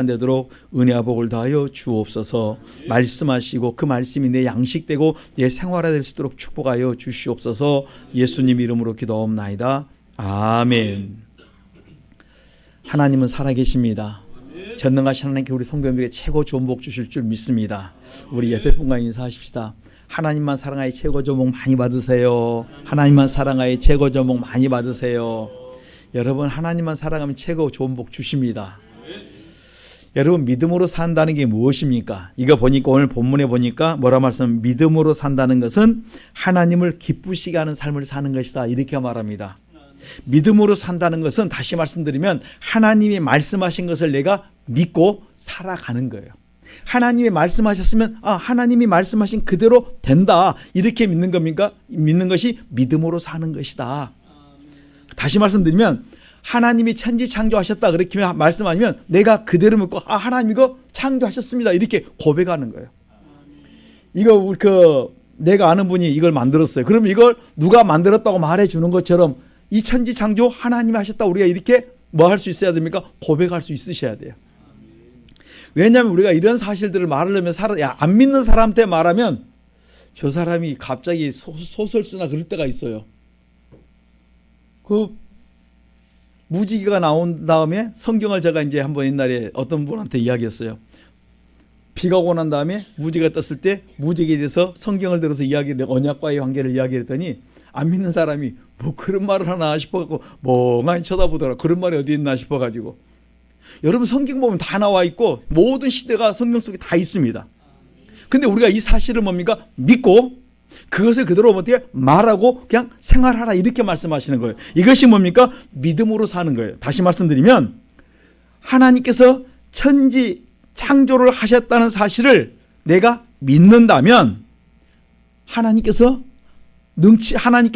되도록 은혜와 복을 더하여 주옵소서. 말씀하시고 그 말씀이 내 양식되고 내 생활화될 수 있도록 축복하여 주시옵소서. 예수님 이름으로 기도하옵나이다. 아멘. 하나님은 살아계십니다. 전능하신 하나님께 우리 성도님들에게 최고 좋은 복 주실 줄 믿습니다. 우리 옆에 분과 인사하십시다. 하나님만 사랑하여 최고 좋은 복 많이 받으세요. 하나님만 사랑하여 최고 좋은 복 많이 받으세요. 여러분, 하나님만 사랑하면 최고 좋은 복 주십니다. 여러분, 믿음으로 산다는 게 무엇입니까? 이거 보니까 오늘 본문에 보니까 뭐라 말씀? 믿음으로 산다는 것은 하나님을 기쁘시게 하는 삶을 사는 것이다, 이렇게 말합니다. 믿음으로 산다는 것은 다시 말씀드리면 하나님이 말씀하신 것을 내가 믿고 살아가는 거예요. 하나님이 말씀하셨으면 하나님이 말씀하신 그대로 된다, 이렇게 믿는 겁니까? 믿는 것이 믿음으로 사는 것이다. 다시 말씀드리면 하나님이 천지 창조하셨다 그렇게 말씀 아니면 내가 그대로 믿고 하나님 이거 창조하셨습니다, 이렇게 고백하는 거예요. 이거 내가 아는 분이 이걸 만들었어요. 그럼 이걸 누가 만들었다고 말해 주는 것처럼 이 천지 창조 하나님이 하셨다, 우리가 이렇게 뭐 할 수 있어야 됩니까? 고백할 수 있으셔야 돼요. 왜냐하면 우리가 이런 사실들을 말하려면 안 믿는 사람한테 말하면 저 사람이 갑자기 소설 쓰나 그럴 때가 있어요. 그 무지개가 나온 다음에 성경을 제가 이제 한번 옛날에 어떤 분한테 이야기했어요. 비가 오고 난 다음에 무지개가 떴을 때 무지개에 대해서 성경을 들어서 언약과의 관계를 이야기했더니 안 믿는 사람이 뭐 그런 말을 하나 싶어갖고 멍하니 쳐다보더라. 그런 말이 어디 있나 싶어가지고. 여러분, 성경 보면 다 나와 있고 모든 시대가 성경 속에 다 있습니다. 근데 우리가 이 사실을 뭡니까? 믿고 그것을 그대로 어떻게 말하고 그냥 생활하라, 이렇게 말씀하시는 거예요. 이것이 뭡니까? 믿음으로 사는 거예요. 다시 말씀드리면 하나님께서 천지 창조를 하셨다는 사실을 내가 믿는다면 하나님께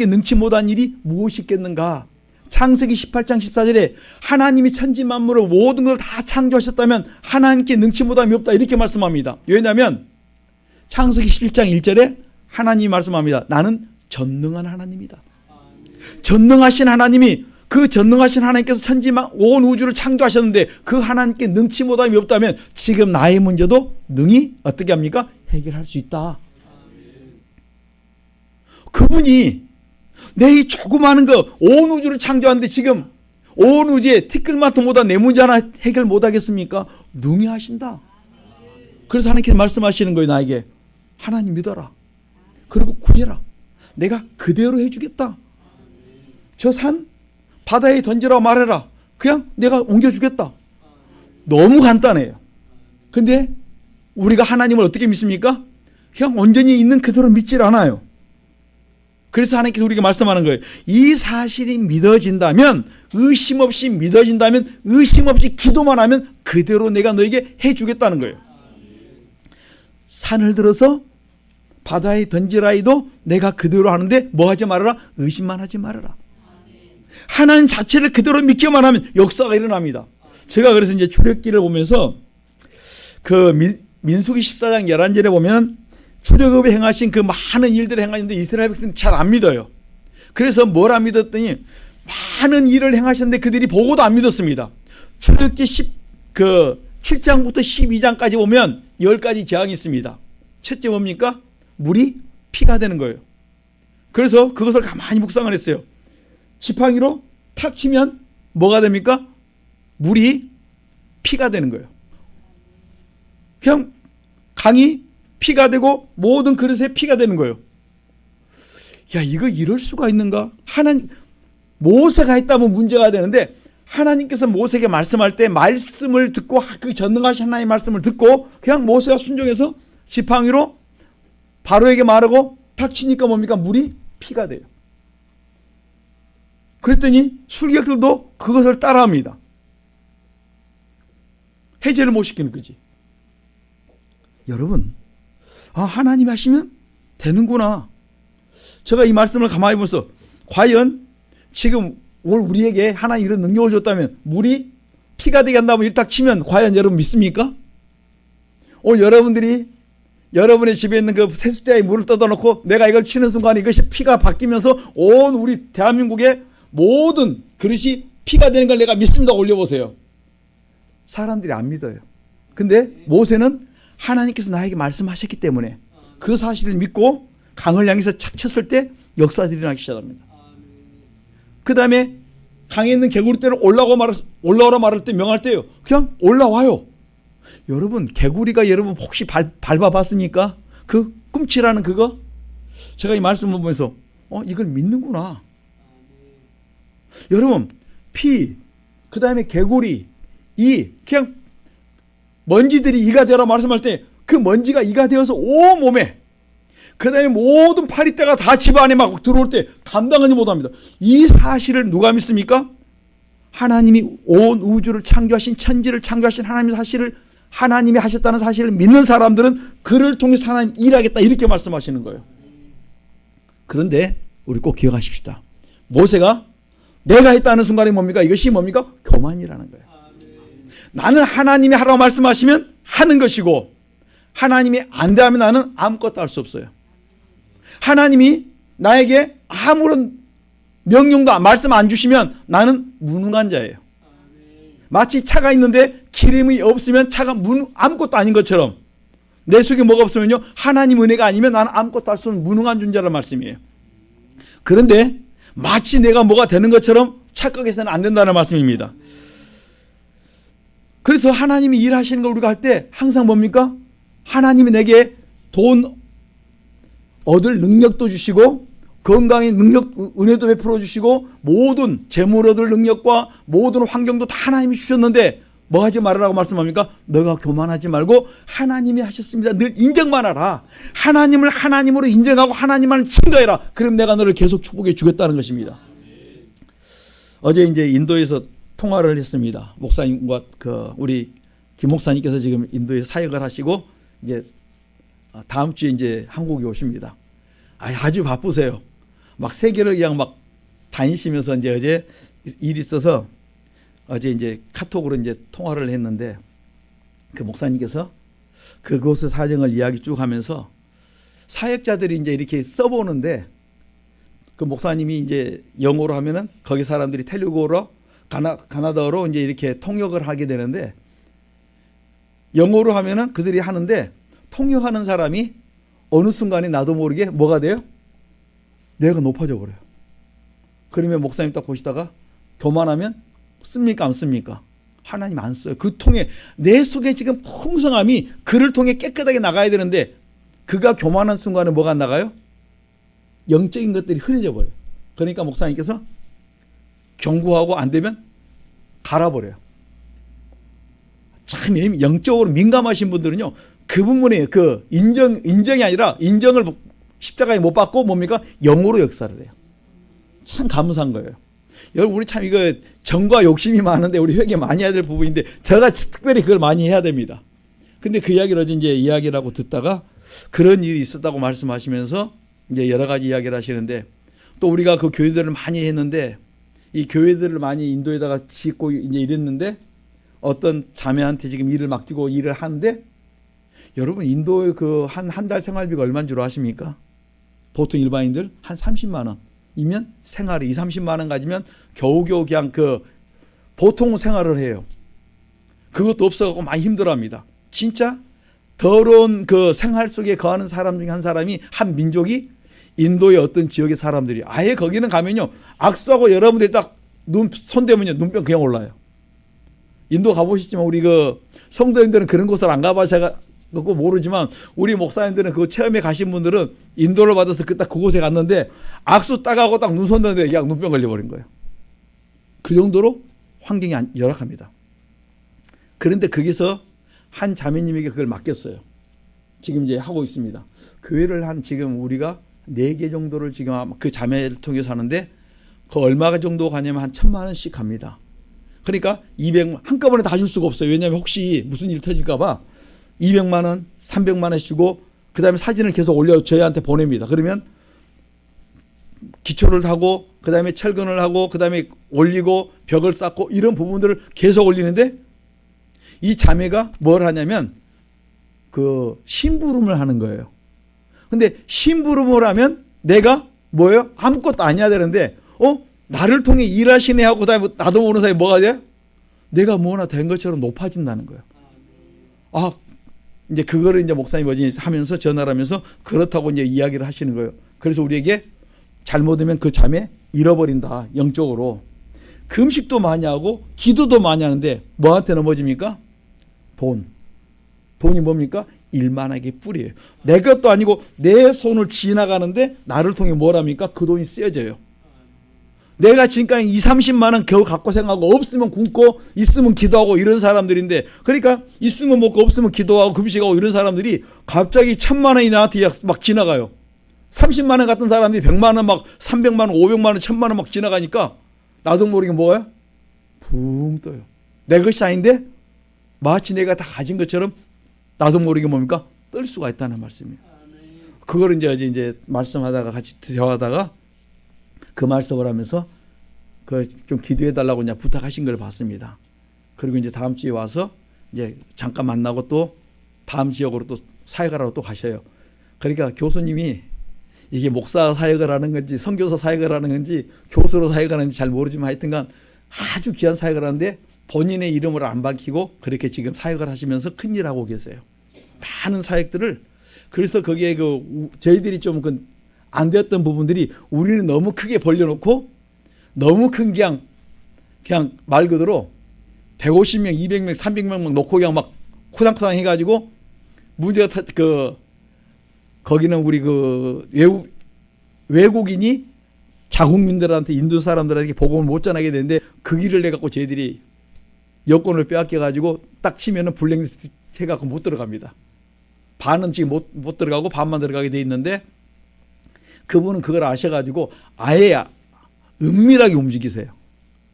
능치 못한 일이 무엇이 있겠는가? 창세기 18장 14절에 하나님이 천지 만물을 모든 걸 다 창조하셨다면 하나님께 능치 못함이 없다, 이렇게 말씀합니다. 왜냐하면 창세기 11장 1절에 하나님이 말씀합니다. 나는 전능한 하나님이다. 전능하신 하나님이, 그 전능하신 하나님께서 온 우주를 창조하셨는데 그 하나님께 능치 못함이 없다면 지금 나의 문제도 능히 어떻게 합니까? 해결할 수 있다. 그분이 내 이 조그마한 온 우주를 창조하는데 지금 온 우주에 티끌만큼보다 내 문제 하나 해결 못하겠습니까? 능히 하신다. 그래서 하나님께서 말씀하시는 거예요. 나에게 하나님 믿어라, 그리고 구해라, 내가 그대로 해주겠다. 저 산 바다에 던지라고 말해라, 그냥 내가 옮겨주겠다. 너무 간단해요. 근데 우리가 하나님을 어떻게 믿습니까? 그냥 온전히 있는 그대로 믿질 않아요. 그래서 하나님께서 우리에게 말씀하는 거예요. 이 사실이 믿어진다면, 의심 없이 믿어진다면, 의심 없이 기도만 하면 그대로 내가 너에게 해주겠다는 거예요. 산을 들어서 바다에 던지라 해도 내가 그대로 하는데 뭐 하지 말아라? 의심만 하지 말아라. 하나님 자체를 그대로 믿기만 하면 역사가 일어납니다. 제가 그래서 이제 출애굽기를 보면서 그 민수기 14장 11절에 보면 출애굽에 행하신 그 많은 일들을 행하셨는데 이스라엘 백성은 잘 안 믿어요. 그래서 뭘 안 믿었더니 많은 일을 행하셨는데 그들이 보고도 안 믿었습니다. 출애굽기 7장부터 12장까지 보면 10가지 재앙이 있습니다. 첫째 뭡니까? 물이 피가 되는 거예요. 그래서 그것을 가만히 묵상을 했어요. 지팡이로 탁 치면 뭐가 됩니까? 물이 피가 되는 거예요. 그냥 강이 피가 되고 모든 그릇에 피가 되는 거예요. 야, 이거 이럴 수가 있는가? 모세가 했다면 문제가 되는데 하나님께서 모세에게 말씀할 때 말씀을 듣고, 그 전능하신 하나님의 말씀을 듣고 그냥 모세가 순종해서 지팡이로 바로에게 말하고 탁 치니까 뭡니까? 물이 피가 돼요. 그랬더니 술객들도 그것을 따라합니다. 해제를 못 시키는 거지. 여러분, 하나님이 하시면 되는구나. 제가 이 말씀을 가만히 보면서 과연 지금 오늘 우리에게 하나님 이런 능력을 줬다면, 물이 피가 되게 한다면 이렇게 딱 치면 과연 여러분 믿습니까? 오늘 여러분들이 여러분의 집에 있는 그 세숫대에 물을 떠다 놓고 내가 이걸 치는 순간 이것이 피가 바뀌면서 온 우리 대한민국의 모든 그릇이 피가 되는 걸 내가 믿습니다 올려보세요. 사람들이 안 믿어요. 근데 모세는 하나님께서 나에게 말씀하셨기 때문에 그 사실을 믿고 강을 향해서 착 쳤을 때 역사들이 일어나기 시작합니다. 그 다음에 강에 있는 개구리떼를 올라오라 말할 때 명할 때요. 그냥 올라와요. 여러분 개구리가 여러분 혹시 밟아봤습니까? 그 꿈치라는 그거? 제가 이 말씀을 보면서 이걸 믿는구나. 여러분 피, 그 다음에 개구리, 그냥 먼지들이 이가 되라 말씀할 때 그 먼지가 이가 되어서 온몸에, 그 다음에 모든 파리떼가 다 집 안에 막 들어올 때 감당하지 못합니다. 이 사실을 누가 믿습니까? 하나님이 온 우주를 창조하신, 천지를 창조하신 하나님의 사실을, 하나님이 하셨다는 사실을 믿는 사람들은 그를 통해서 하나님 일하겠다 이렇게 말씀하시는 거예요. 그런데 우리 꼭 기억하십시다. 모세가 내가 했다는 순간에 뭡니까? 이것이 뭡니까? 교만이라는 거예요. 나는 하나님이 하라고 말씀하시면 하는 것이고, 하나님이 안 대하면 나는 아무것도 할 수 없어요. 하나님이 나에게 아무런 명령도 말씀 안 주시면 나는 무능한 자예요. 마치 차가 있는데 기름이 없으면 차가 아무것도 아닌 것처럼 내 속에 뭐가 없으면요, 하나님 은혜가 아니면 나는 아무것도 할 수 없는 무능한 존재라는 말씀이에요. 그런데 마치 내가 뭐가 되는 것처럼 착각해서는 안 된다는 말씀입니다. 그래서 하나님이 일하시는 걸 우리가 할 때 항상 뭡니까? 하나님이 내게 돈 얻을 능력도 주시고 건강의 능력, 은혜도 베풀어 주시고 모든 재물 얻을 능력과 모든 환경도 다 하나님이 주셨는데 뭐 하지 말으라고 말씀합니까? 너가 교만하지 말고 하나님이 하셨습니다. 늘 인정만 하라. 하나님을 하나님으로 인정하고 하나님만 증거해라. 그럼 내가 너를 계속 축복해 주겠다는 것입니다. 어제 이제 인도에서 통화를 했습니다. 목사님과 우리 김 목사님께서 지금 인도에 사역을 하시고 이제 다음 주에 이제 한국에 오십니다. 아주 바쁘세요. 막 세계를 그냥 막 다니시면서 이제 어제 일이 있어서 어제 이제 카톡으로 이제 통화를 했는데 그 목사님께서 그곳의 사정을 이야기 쭉 하면서 사역자들이 이제 이렇게 써보는데 그 목사님이 이제 영어로 하면은 거기 사람들이 텔레그로 가나다어로 이제 이렇게 통역을 하게 되는데 영어로 하면은 그들이 하는데 통역하는 사람이 어느 순간에 나도 모르게 뭐가 돼요? 내가 높아져 버려요. 그러면 목사님 딱 보시다가 교만하면 씁니까 안 씁니까? 하나님 안 써요. 그 통에 내 속에 지금 풍성함이 그를 통해 깨끗하게 나가야 되는데 그가 교만한 순간에 뭐가 나가요? 영적인 것들이 흐려져 버려요. 그러니까 목사님께서 경고하고 안 되면 갈아버려요. 참 영적으로 민감하신 분들은요, 그 부분에 그 인정이 아니라 인정을 십자가에 못 받고 뭡니까? 영으로 역사를 해요. 참 감사한 거예요. 여러분 우리 참 이거 정과 욕심이 많은데 우리 회개 많이 해야 될 부분인데 제가 특별히 그걸 많이 해야 됩니다. 근데 그 이야기를 어제 이제 이야기라고 듣다가 그런 일이 있었다고 말씀하시면서 이제 여러 가지 이야기를 하시는데 또 우리가 그 교회들을 많이 했는데 이 교회들을 많이 인도에다가 짓고 이제 이랬는데 어떤 자매한테 지금 일을 맡기고 일을 하는데 여러분 인도의 그 한 달 생활비가 얼마인 줄 아십니까? 보통 일반인들 한 30만 원이면 생활이 30만 원 가지면 겨우겨우 그냥 그 보통 생활을 해요. 그것도 없어갖고 많이 힘들어합니다. 진짜 더러운 그 생활 속에 거하는 사람 중에 한 사람이 한 민족이 인도의 어떤 지역의 사람들이 아예 거기는 가면요 악수하고 여러분들이 딱 손대면요 눈병 그냥 올라요. 인도 가보시지만 우리 그 성도님들은 그런 곳을 안 가봐서 모르지만 우리 목사님들은 그 체험에 가신 분들은 인도를 받아서 딱 그곳에 갔는데 악수 딱 하고 딱 눈 손대는데 그냥 눈병 걸려버린 거예요. 그 정도로 환경이 열악합니다. 그런데 거기서 한 자매님에게 그걸 맡겼어요. 지금 이제 하고 있습니다. 교회를 한 지금 우리가 4개 정도를 지금 그 자매를 통해서 하는데 그 얼마 정도 가냐면 한 1,000만 원씩 갑니다. 그러니까 200만 한꺼번에 다 줄 수가 없어요. 왜냐하면 혹시 무슨 일 터질까 봐 200만 원, 300만 원 주고 그 다음에 사진을 계속 올려 저희한테 보냅니다. 그러면 기초를 하고 그 다음에 철근을 하고 그 다음에 올리고 벽을 쌓고 이런 부분들을 계속 올리는데 이 자매가 뭘 하냐면 그 심부름을 하는 거예요. 근데 심부름을 하면 내가 뭐예요? 아무것도 안 해야 되는데 나를 통해 일하시네 하고 그다음에 나도 모르는 사이에 뭐가 돼? 내가 뭐 하나 된 것처럼 높아진다는 거예요. 이제 그거를 이제 목사님 어제 하면서 전화를 하면서 그렇다고 이제 이야기를 하시는 거예요. 그래서 우리에게 잘못하면 그 잠에 잃어버린다. 영적으로. 금식도 많이 하고 기도도 많이 하는데 뭐한테 넘어집니까? 돈이 뭡니까? 일만하게 뿌리예요. 내 것도 아니고 내 손을 지나가는데 나를 통해 뭘 합니까? 그 돈이 쓰여져요. 내가 지금까지 2, 30만 원 겨우 갖고 생각하고 없으면 굶고 있으면 기도하고 이런 사람들인데, 그러니까 있으면 먹고 없으면 기도하고 금식하고 이런 사람들이 갑자기 1,000만 원이 나한테 막 지나가요. 30만 원 같은 사람들이 100만 원 막 300만 원 500만 원 1,000만 원 막 지나가니까 나도 모르게 뭐예요? 붕 떠요. 내 것이 아닌데 마치 내가 다 가진 것처럼 나도 모르게 뭡니까? 떨 수가 있다는 말씀이에요. 그걸 이제 말씀하다가 같이 대화하다가 그 말씀을 하면서 그 좀 기도해 달라고 그냥 부탁하신 걸 봤습니다. 그리고 이제 다음 주에 와서 이제 잠깐 만나고 또 다음 지역으로 또 사역을 하러 또 가셔요. 그러니까 교수님이 이게 목사 사역을 하는 건지 선교사 사역을 하는 건지 교수로 사역을 하는지 잘 모르지만 하여튼간 아주 귀한 사역을 하는데 본인의 이름을 안 밝히고 그렇게 지금 사역을 하시면서 큰일 하고 계세요. 많은 사역들을. 그래서 거기에 저희들이 좀 안 되었던 부분들이 우리는 너무 크게 벌려놓고 너무 큰 그냥 말 그대로 150명, 200명, 300명 막 놓고 그냥 막 코당코당 해가지고 문제가 거기는 우리 외국인이 자국민들한테 인도 사람들에게 복음을 못 전하게 되는데 그 길을 내갖고 저희들이 여권을 빼앗겨가지고 딱 치면은 블랙리스트 해갖고 못 들어갑니다. 반은 지금 못 들어가고 반만 들어가게 돼 있는데 그분은 그걸 아셔가지고 아예 은밀하게 움직이세요.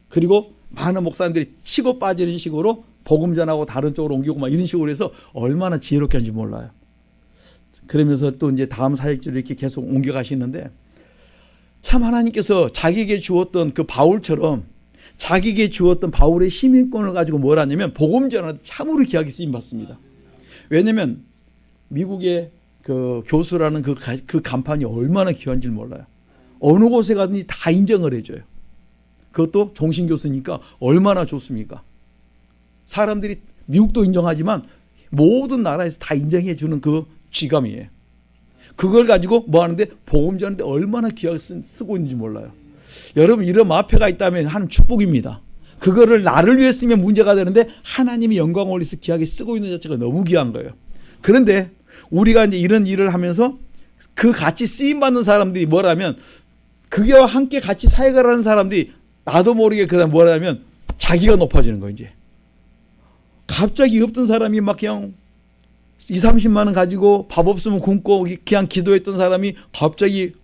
그리고 많은 목사님들이 치고 빠지는 식으로 복음 전하고 다른 쪽으로 옮기고 막 이런 식으로 해서 얼마나 지혜롭게 하는지 몰라요. 그러면서 또 이제 다음 사역지로 이렇게 계속 옮겨가시는데 참 하나님께서 자기에게 주었던 그 바울처럼 자기에게 주었던 바울의 시민권을 가지고 뭘 하냐면 복음 전하는 참으로 귀하게 쓰임 받습니다. 왜냐면 미국의 그 교수라는 그 간판이 얼마나 귀한지 몰라요. 어느 곳에 가든지 다 인정을 해줘요. 그것도 종신 교수니까 얼마나 좋습니까? 사람들이 미국도 인정하지만 모든 나라에서 다 인정해 주는 그 쥐감이에요. 그걸 가지고 뭐 하는데 복음 전하는데 얼마나 귀하게 쓰고 있는지 몰라요. 여러분 이런 마패가 있다면 하나님 축복입니다. 그거를 나를 위해 쓰면 문제가 되는데 하나님이 영광을 위해서 귀하게 쓰고 있는 자체가 너무 귀한 거예요. 그런데 우리가 이제 이런 일을 하면서 그 같이 쓰임받는 사람들이 뭐라면 그게와 함께 같이 사역을 하는 사람들이 나도 모르게 그다음 뭐라면 자기가 높아지는 거예요. 이제 갑자기 없던 사람이 막 그냥 2, 30만 원 가지고 밥 없으면 굶고 그냥 기도했던 사람이 갑자기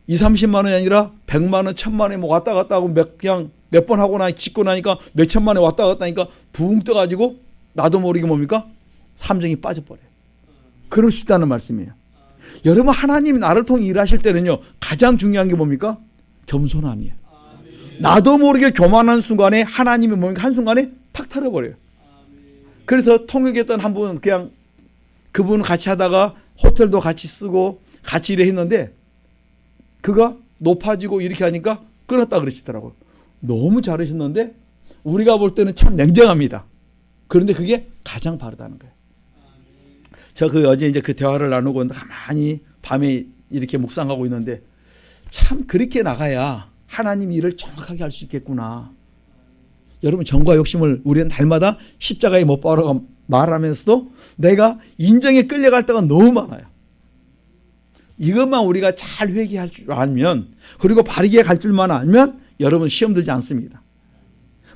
2, 30만 원이 아니라 100만 원, 1000만 원에 뭐 왔다 갔다 하고 그냥 몇 번 하고 짓고 나니까 몇 천만 원에 왔다 갔다 하니까 붕 떠가지고 나도 모르게 뭡니까? 함정이 빠져버려요. 그럴 수 있다는 말씀이에요. 여러분 하나님이 나를 통해 일하실 때는요 가장 중요한 게 뭡니까? 겸손함이에요. 나도 모르게 교만한 순간에 하나님이 뭡니까? 한순간에 탁 털어버려요. 그래서 통역했던 한 분은 그냥 그분 같이 하다가 호텔도 같이 쓰고 같이 일했는데 그가 높아지고 이렇게 하니까 끊었다 그러시더라고요. 너무 잘하셨는데 우리가 볼 때는 참 냉정합니다. 그런데 그게 가장 바르다는 거예요. 저 어제 이제 그 대화를 나누고 가만히 밤에 이렇게 묵상하고 있는데 참 그렇게 나가야 하나님 일을 정확하게 할 수 있겠구나. 여러분 정과 욕심을 우리는 날마다 십자가에 못 박아라고 말하면서도 내가 인정에 끌려갈 때가 너무 많아요. 이것만 우리가 잘 회개할 줄 알면 그리고 바르게 갈 줄만 알면 여러분 시험 들지 않습니다.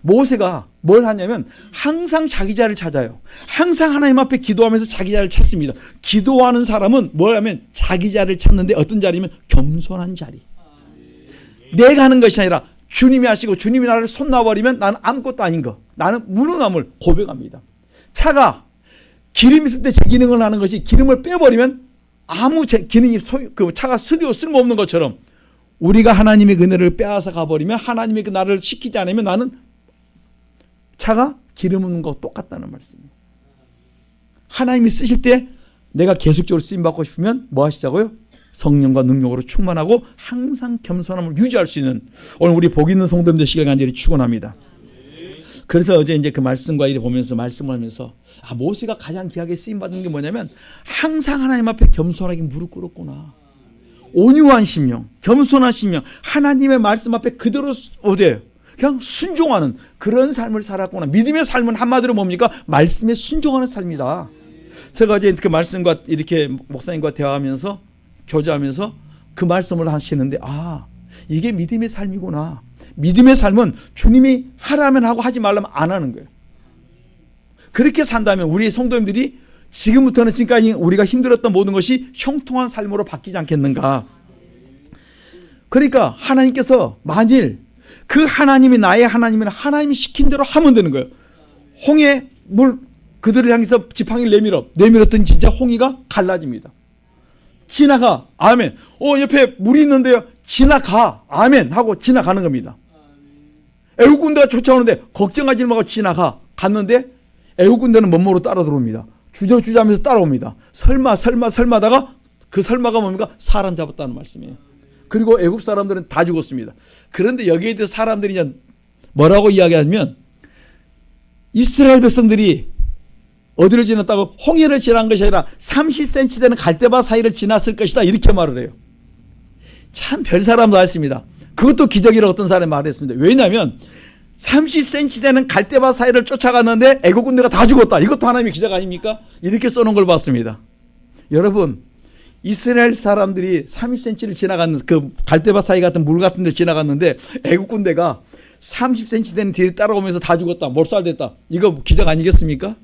모세가 뭘 하냐면 항상 자기 자리를 찾아요. 항상 하나님 앞에 기도하면서 자기 자리를 찾습니다. 기도하는 사람은 뭘 하면 자기 자리를 찾는데 어떤 자리면 겸손한 자리. 내가 하는 것이 아니라 주님이 하시고 주님이 나를 손 놔버리면 나는 아무것도 아닌 거. 나는 무능함을 고백합니다. 차가 기름 있을 때 제 기능을 하는 것이 기름을 빼버리면 아무 기능이 그 차가 쓸모없는 것처럼 우리가 하나님의 은혜를 빼앗아 가버리면 하나님의 그 나를 시키지 않으면 나는 차가 기름 없는 거 똑같다는 말씀이에요. 하나님이 쓰실 때 내가 계속적으로 쓰임받고 싶으면 뭐 하시자고요? 성령과 능력으로 충만하고 항상 겸손함을 유지할 수 있는 오늘 우리 복 있는 성도님들 시간 간절히 축원합니다. 그래서 어제 이제 그 말씀과 이래 보면서 말씀을 하면서 모세가 가장 귀하게 쓰임 받은 게 뭐냐면 항상 하나님 앞에 겸손하게 무릎 꿇었구나. 온유한 심령, 겸손한 심령, 하나님의 말씀 앞에 그대로 어디에요? 그냥 순종하는 그런 삶을 살았구나. 믿음의 삶은 한마디로 뭡니까? 말씀에 순종하는 삶이다. 제가 어제 그 말씀과 이렇게 목사님과 대화하면서 교제하면서 그 말씀을 하시는데 이게 믿음의 삶이구나. 믿음의 삶은 주님이 하라면 하고 하지 말라면 안 하는 거예요. 그렇게 산다면 우리 성도님들이 지금부터는 지금까지 우리가 힘들었던 모든 것이 형통한 삶으로 바뀌지 않겠는가. 그러니까 하나님께서 만일 그 하나님이 나의 하나님이면 하나님이 시킨 대로 하면 되는 거예요. 홍해 물 그들을 향해서 지팡이를 내밀었더니 진짜 홍해가 갈라집니다. 지나가. 아멘. 옆에 물이 있는데요. 지나가. 아멘 하고 지나가는 겁니다. 애국 군대가 쫓아오는데 걱정하지 말고 지나가. 갔는데 애국 군대는 멋모로 따라 들어옵니다. 주저주저하면서 따라옵니다. 설마다가 그 설마가 뭡니까? 사람 잡았다는 말씀이에요. 그리고 애국 사람들은 다 죽었습니다. 그런데 여기에 대해서 사람들이 이제 뭐라고 이야기하면 이스라엘 백성들이 어디를 지났다고? 홍해를 지난 것이 아니라 30cm 되는 갈대밭 사이를 지났을 것이다. 이렇게 말을 해요. 참 별 사람도 했습니다. 그것도 기적이라고 어떤 사람이 말했습니다. 왜냐하면 30cm 되는 갈대밭 사이를 쫓아갔는데 애국 군대가 다 죽었다. 이것도 하나님의 기적 아닙니까? 이렇게 써놓은 걸 봤습니다. 여러분, 이스라엘 사람들이 30cm를 지나갔는 그 갈대밭 사이 같은 물 같은 데 지나갔는데 애국 군대가 30cm 되는 뒤를 따라오면서 다 죽었다. 몰살됐다. 이거 기적 아니겠습니까?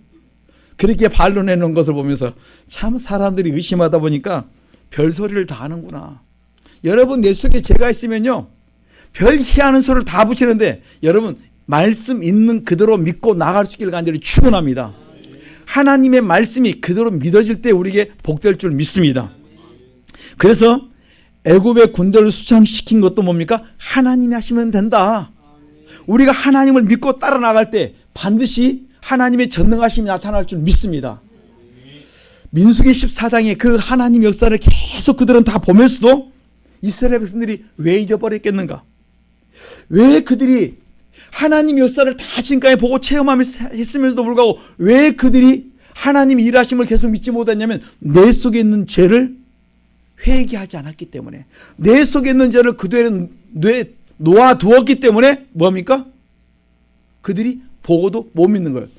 그렇게 반론해 놓은 것을 보면서 참 사람들이 의심하다 보니까 별소리를 다 하는구나. 여러분, 내 속에 죄가 있으면요, 별 희한한 소리를 다 붙이는데 여러분, 말씀 있는 그대로 믿고 나갈 수 있기를 간절히 축원합니다. 하나님의 말씀이 그대로 믿어질 때 우리에게 복될 줄 믿습니다. 그래서 애굽의 군대를 수상시킨 것도 뭡니까? 하나님이 하시면 된다. 우리가 하나님을 믿고 따라 나갈 때 반드시 하나님의 전능하심이 나타날 줄 믿습니다. 민수기 14장에 그 하나님 역사를 계속 그들은 다 보면서도 이스라엘 백성들이 왜 잊어버렸겠는가? 왜 그들이 하나님 역사를 다 지금까지 보고 체험했으면서도 불구하고 왜 그들이 하나님 일하심을 계속 믿지 못했냐면 내 속에 있는 죄를 회개하지 않았기 때문에, 내 속에 있는 죄를 그대로 놓아두었기 때문에 뭡니까? 그들이 보고도 못 믿는 거예요.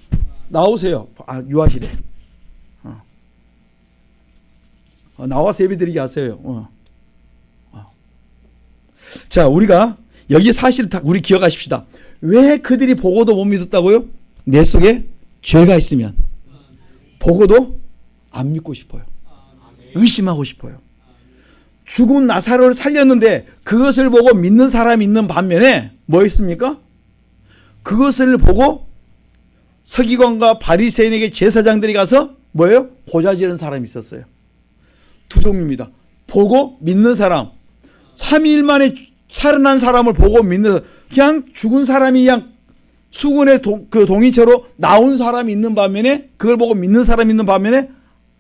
나오세요. 유아실에. 나와서 예배드리게 하세요. 자, 우리가 여기 사실 다 우리 기억하십시다. 왜 그들이 보고도 못 믿었다고요? 내 속에 죄가 있으면 보고도 안 믿고 싶어요. 의심하고 싶어요. 죽은 나사로를 살렸는데 그것을 보고 믿는 사람이 있는 반면에 뭐 있습니까? 그것을 보고 서기관과 바리새인에게 제사장들이 가서 뭐예요? 고자지른 사람이 있었어요. 두 종류입니다. 보고 믿는 사람, 3일 만에 살아난 사람을 보고 믿는, 그냥 죽은 사람이 그냥 수군의 그 동이처로 나온 사람이 있는 반면에, 그걸 보고 믿는 사람이 있는 반면에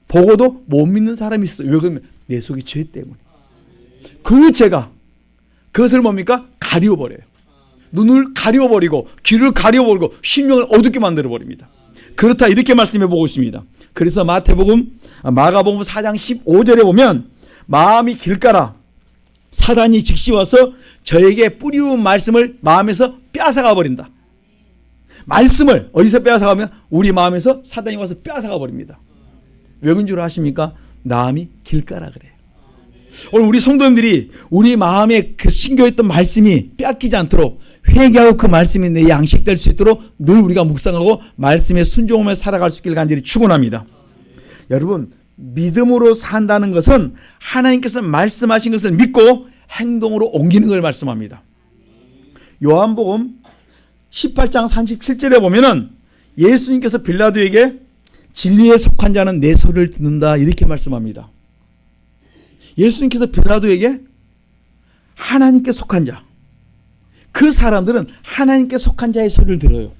보고도 못 믿는 사람이 있어요. 왜 그러면 내 속에 죄 때문에. 그 죄가 그것을 뭡니까? 가리워버려요. 눈을 가려버리고 귀를 가려버리고 심령을 어둡게 만들어버립니다. 그렇다 이렇게 말씀해 보고 있습니다. 그래서 마가복음 4장 15절에 보면 마음이 길가라 사단이 즉시 와서 저에게 뿌리운 말씀을 마음에서 빼앗아가 버린다. 말씀을 어디서 빼앗아가면 우리 마음에서 사단이 와서 빼앗아가 버립니다. 왜 그런 줄 아십니까? 마음이 길가라 그래요. 오늘 우리 성도님들이 우리 마음에 그 심겨있던 말씀이 빼앗기지 않도록 회개하고 그 말씀이 내 양식될 수 있도록 늘 우리가 묵상하고 말씀에 순종하며 살아갈 수 있기를 간절히 축원합니다. 여러분, 믿음으로 산다는 것은 하나님께서 말씀하신 것을 믿고 행동으로 옮기는 걸 말씀합니다. 요한복음 18장 37절에 보면은 예수님께서 빌라도에게 진리에 속한 자는 내 소리를 듣는다 이렇게 말씀합니다. 예수님께서 빌라도에게 하나님께 속한 자, 그 사람들은 하나님께 속한 자의 소리를 들어요.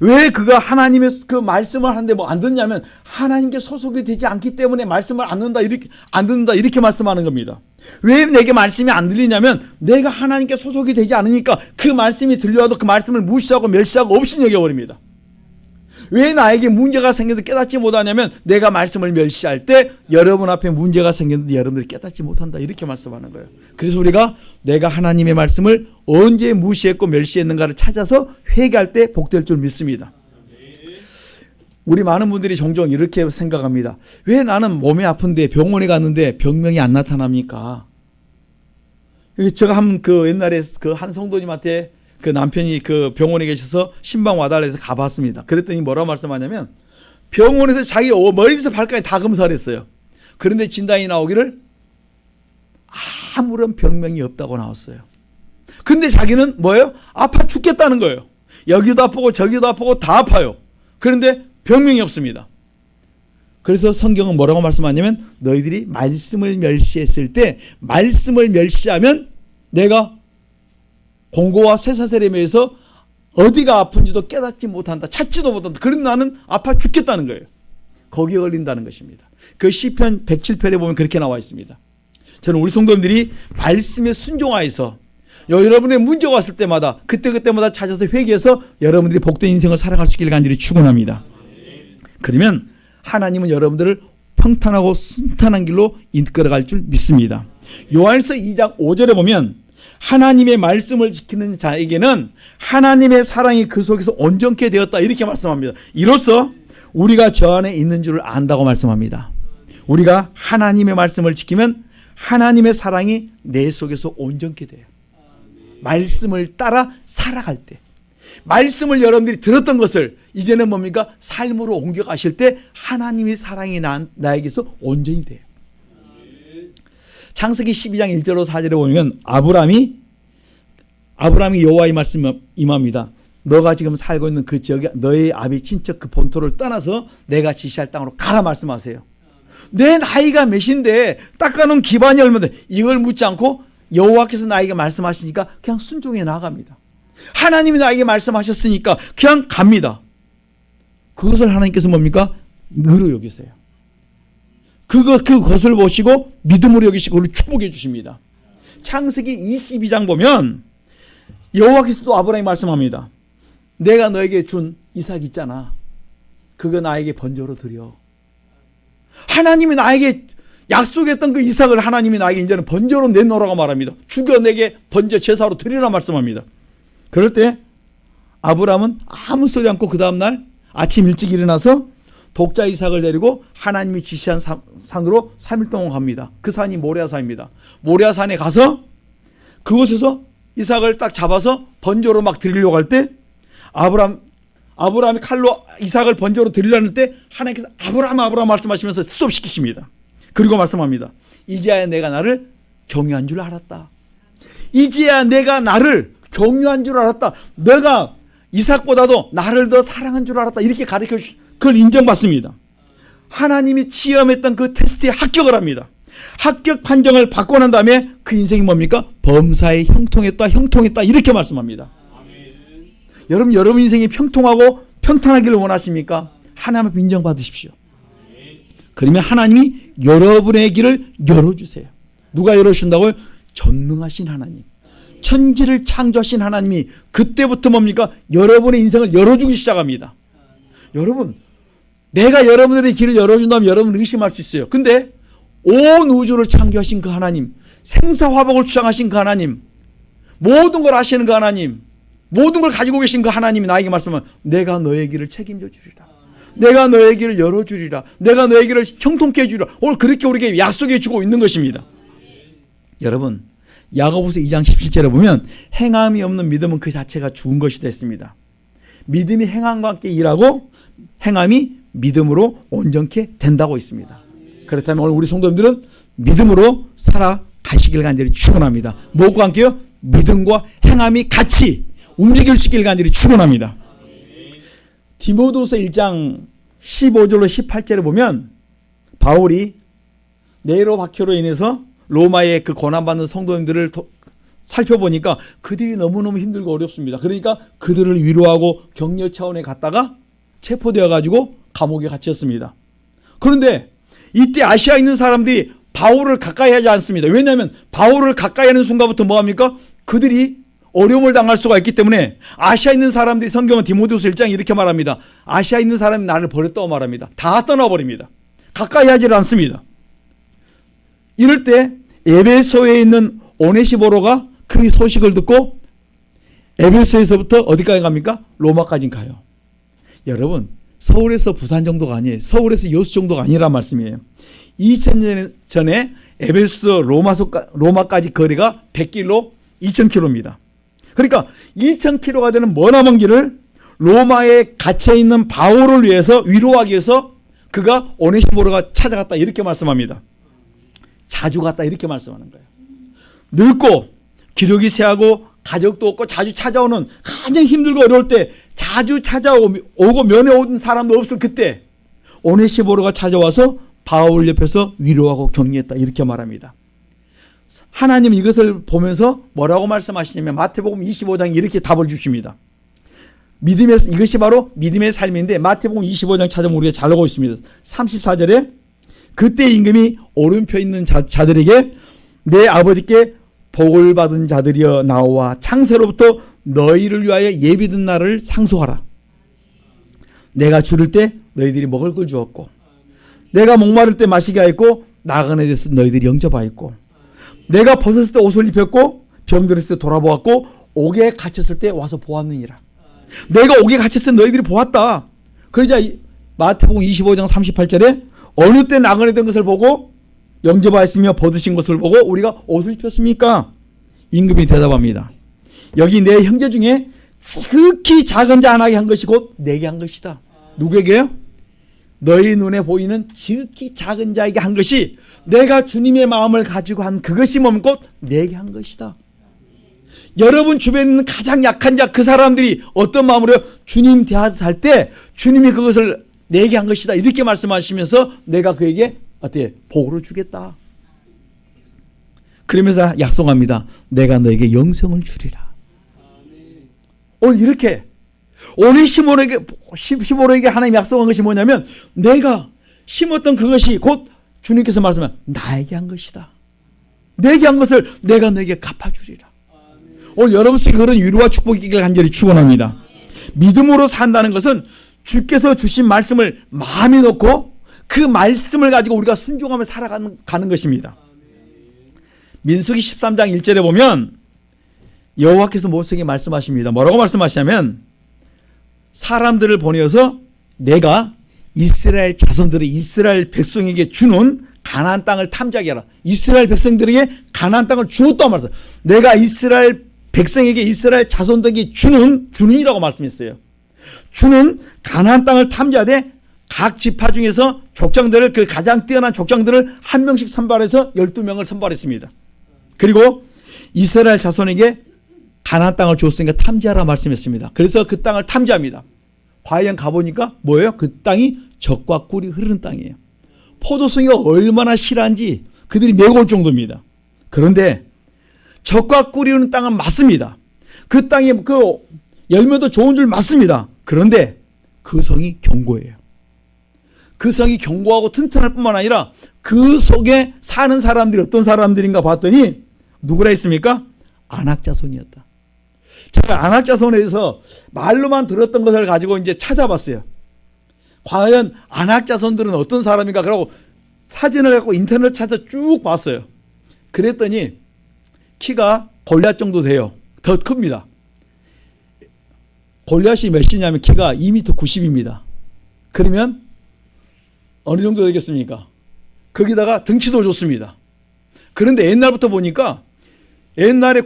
왜 그가 하나님의 그 말씀을 하는데 뭐 안 듣냐면 하나님께 소속이 되지 않기 때문에 말씀을 안 듣는다 이렇게 말씀하는 겁니다. 왜 내게 말씀이 안 들리냐면 내가 하나님께 소속이 되지 않으니까 그 말씀이 들려와도 그 말씀을 무시하고 멸시하고 없이 여겨버립니다. 왜 나에게 문제가 생겨도 깨닫지 못하냐면 내가 말씀을 멸시할 때 여러분 앞에 문제가 생겼는데 여러분들이 깨닫지 못한다, 이렇게 말씀하는 거예요. 그래서 우리가 내가 하나님의 말씀을 언제 무시했고 멸시했는가를 찾아서 회개할 때 복될 줄 믿습니다. 우리 많은 분들이 종종 이렇게 생각합니다. 왜 나는 몸이 아픈데 병원에 갔는데 병명이 안 나타납니까? 제가 옛날에 한 성도님한테 그 남편이 그 병원에 계셔서 신방 와달라 해서 가봤습니다. 그랬더니 뭐라고 말씀하냐면 병원에서 자기 머리에서 발까지 다 검사를 했어요. 그런데 진단이 나오기를 아무런 병명이 없다고 나왔어요. 근데 자기는 뭐예요? 아파 죽겠다는 거예요. 여기도 아프고 저기도 아프고 다 아파요. 그런데 병명이 없습니다. 그래서 성경은 뭐라고 말씀하냐면 너희들이 말씀을 멸시했을 때 말씀을 멸시하면 내가 공고와 쇠사슬에 매여서 어디가 아픈지도 깨닫지 못한다, 찾지도 못한다. 그런 나는 아파 죽겠다는 거예요. 거기에 걸린다는 것입니다. 그 시편 107편에 보면 그렇게 나와 있습니다. 저는 우리 성도님들이 말씀에 순종하여서 여러분의 문제가 왔을 때마다 그때마다 찾아서 회개해서 여러분들이 복된 인생을 살아갈 수 있기를 간절히 축원합니다. 그러면 하나님은 여러분들을 평탄하고 순탄한 길로 이끌어갈 줄 믿습니다. 요한일서 2장 5절에 보면 하나님의 말씀을 지키는 자에게는 하나님의 사랑이 그 속에서 온전케 되었다, 이렇게 말씀합니다. 이로써 우리가 저 안에 있는 줄을 안다고 말씀합니다. 우리가 하나님의 말씀을 지키면 하나님의 사랑이 내 속에서 온전케 돼요. 말씀을 따라 살아갈 때, 말씀을 여러분들이 들었던 것을 이제는 뭡니까? 삶으로 옮겨가실 때 하나님의 사랑이 나에게서 온전히 돼요. 창세기 12장 1절로 4절에 보면 아브라함이 여호와의 말씀을 임합니다. 너가 지금 살고 있는 그 지역에 너의 아비 친척 그 본토를 떠나서 내가 지시할 땅으로 가라 말씀하세요. 내 나이가 몇인데 닦아놓은 기반이 얼마인데 이걸 묻지 않고 여호와께서 나에게 말씀하시니까 그냥 순종해 나갑니다. 하나님이 나에게 말씀하셨으니까 그냥 갑니다. 그것을 하나님께서 뭡니까? 의로 여기세요. 그것을 보시고 믿음으로 여기시고 그걸 축복해 주십니다. 창세기 22장 보면 여호와께서도 아브라함이 말씀합니다. 내가 너에게 준 이삭 있잖아. 그거 나에게 번제로 드려. 하나님이 나에게 약속했던 그 이삭을 하나님이 나에게 이제는 번제로 내놓으라고 말합니다. 죽여 내게 번제 제사로 드리라 말씀합니다. 그럴 때 아브라함은 아무 소리 않고 그 다음날 아침 일찍 일어나서 독자 이삭을 데리고 하나님이 지시한 산으로 3일 동안 갑니다. 그 산이 모리아산입니다. 모리아산에 가서 그곳에서 이삭을 딱 잡아서 번제로 막 드리려고 할 때 아브라함이 칼로 이삭을 번제로 드리려는 때 하나님께서 아브라함 말씀하시면서 스톱시키십니다. 그리고 말씀합니다. 이제야 내가 나를 경유한 줄 알았다. 이제야 내가 나를 경유한 줄 알았다. 내가 이삭보다도 나를 더 사랑한 줄 알았다. 이렇게 가르쳐 그걸 인정받습니다. 하나님이 시험했던 그 테스트에 합격을 합니다. 합격 판정을 받고 난 다음에 그 인생이 뭡니까? 범사에 형통했다 이렇게 말씀합니다. 아멘. 여러분 인생이 평통하고 평탄하기를 원하십니까? 하나님 앞에 인정받으십시오. 아멘. 그러면 하나님이 여러분의 길을 열어주세요. 누가 열어준다고요? 전능하신 하나님, 천지를 창조하신 하나님이 그때부터 뭡니까? 여러분의 인생을 열어주기 시작합니다. 여러분, 내가 여러분들의 길을 열어준다면 여러분은 의심할 수 있어요. 근데 온 우주를 창조하신 그 하나님, 생사화복을 주장하신 그 하나님, 모든 걸 아시는 그 하나님, 모든 걸 가지고 계신 그 하나님이 나에게 말씀하면 내가 너의 길을 책임져 주리라. 내가 너의 길을 열어주리라. 내가 너의 길을 형통케 해주리라. 오늘 그렇게 우리에게 약속해 주고 있는 것입니다. 여러분, 야고보서 2장 17절에 보면 행함이 없는 믿음은 그 자체가 죽은 것이 됐습니다. 믿음이 행함과 함께 일하고 행함이 믿음으로 온전케 된다고 있습니다. 그렇다면 오늘 우리 성도님들은 믿음으로 살아가시길 간절히 축원합니다. 무엇과 함께요? 믿음과 행함이 같이 움직일 수 있길 간절히 축원합니다. 디모데후서 1장 15절로 18절에 보면 바울이 네로 박해로 인해서 로마의 그 고난받는 성도님들을 살펴보니까 그들이 너무너무 힘들고 어렵습니다. 그러니까 그들을 위로하고 격려 차원에 갔다가 체포되어 가지고 감옥에 갇혔습니다. 그런데 이때 아시아에 있는 사람들이 바울을 가까이 하지 않습니다. 왜냐하면 바울을 가까이 하는 순간부터 뭐합니까? 그들이 어려움을 당할 수가 있기 때문에 아시아에 있는 사람들이 성경은 디모데후서 1장에 이렇게 말합니다. 아시아에 있는 사람이 나를 버렸다고 말합니다. 다 떠나버립니다. 가까이 하지를 않습니다. 이럴 때 에베소에 있는 오네시보로가 그 소식을 듣고 에베소에서부터 어디까지 갑니까? 로마까지 가요. 여러분, 서울에서 부산 정도가 아니에요. 서울에서 여수 정도가 아니란 말씀이에요. 2000년 전에 에베소 로마까지 거리가 100길로 2000km입니다. 그러니까 2000km가 되는 머나먼 길을 로마에 갇혀있는 바울을 위해서 위로하기 위해서 그가 오네시보로가 찾아갔다 이렇게 말씀합니다. 자주 갔다 이렇게 말씀하는 거예요. 늙고 기력이 쇠하고 가족도 없고 자주 찾아오는 가장 힘들고 어려울 때 자주 찾아오고 면회 오는 사람도 없을 그때 오네시보로가 찾아와서 바울 옆에서 위로하고 격려했다 이렇게 말합니다. 하나님 이것을 보면서 뭐라고 말씀하시냐면 마태복음 25장 이렇게 답을 주십니다. 이것이 바로 믿음의 삶인데 마태복음 25장 찾아보면 우리가 잘 알고 있습니다. 34절에 그때 임금이 오른편에 있는 자들에게 내 아버지께 복을 받은 자들이여 나와 창세로부터 너희를 위하여 예비된 날을 상소하라. 내가 줄일 때 너희들이 먹을 걸 주었고 내가 목마를 때 마시게 하였고 나그네 됐을 때 너희들이 영접하였고 내가 벗었을 때 옷을 입혔고 병들었을 때 돌아보았고 옥에 갇혔을 때 와서 보았느니라. 내가 옥에 갇혔을 때 너희들이 보았다. 그러자 마태복음 25장 38절에 어느 때 나그네 된 것을 보고 영접하였으며 벗으신 것을 보고 우리가 옷을 입혔습니까? 임금이 대답합니다. 여기 내 형제 중에 지극히 작은 자 하나에게 한 것이 곧 내게 한 것이다. 누구에게요? 너희 눈에 보이는 지극히 작은 자에게 한 것이 내가 주님의 마음을 가지고 한 그것이 뭡니까? 곧 내게 한 것이다. 여러분 주변에 있는 가장 약한 자 그 사람들이 어떤 마음으로 주님 대하서 살 때 주님이 그것을 내게 한 것이다 이렇게 말씀하시면서 내가 그에게 어떻게 복으로 주겠다. 그러면서 약속합니다. 내가 너에게 영생을 주리라. 오늘 이렇게 오네시모로에게 하나님 약속한 것이 뭐냐면 내가 심었던 그것이 곧 주님께서 말씀하신 나에게 한 것이다. 내게 한 것을 내가 너에게 갚아주리라. 오늘 여러분 속에 그런 위로와 축복이 있기를 간절히 축원합니다. 믿음으로 산다는 것은 주께서 주신 말씀을 마음에 놓고 그 말씀을 가지고 우리가 순종하며 살아가는 것입니다. 민수기 13장 1절에 보면 여호와께서 모세에게 말씀하십니다. 뭐라고 말씀하시냐면 사람들을 보내어서 내가 이스라엘 자손들의 이스라엘 백성에게 주는 가나안 땅을 탐지하게 하라. 이스라엘 백성들에게 가나안 땅을 주었다고 말했어요. 내가 이스라엘 백성에게 이스라엘 자손들에게 주는이라고 말씀했어요. 주는 가나안 땅을 탐지하되 각 지파 중에서 족장들을 그 가장 뛰어난 족장들을 한 명씩 선발해서 12명을 선발했습니다. 그리고 이스라엘 자손에게 가나안 땅을 줬으니까 탐지하라 말씀했습니다. 그래서 그 땅을 탐지합니다. 과연 가보니까 뭐예요? 그 땅이 젖과 꿀이 흐르는 땅이에요. 포도송이가 얼마나 실한지 그들이 메고 올 정도입니다. 그런데 젖과 꿀이 흐르는 땅은 맞습니다. 그 땅에 그 열매도 좋은 줄 맞습니다. 그런데 그 성이 견고해요. 그 성이 견고하고 튼튼할 뿐만 아니라 그 속에 사는 사람들이 어떤 사람들인가 봤더니 누구라 했습니까? 안악자손이었다. 제가 안악자손에서 말로만 들었던 것을 가지고 이제 찾아봤어요. 과연 안악자손들은 어떤 사람인가? 그러고 사진을 갖고 인터넷 찾아서 쭉 봤어요. 그랬더니 키가 골리앗 정도 돼요. 더 큽니다. 골리앗이 몇이냐면 키가 2m 90입니다. 그러면 어느 정도 되겠습니까? 거기다가 등치도 좋습니다. 그런데 옛날부터 보니까 옛날에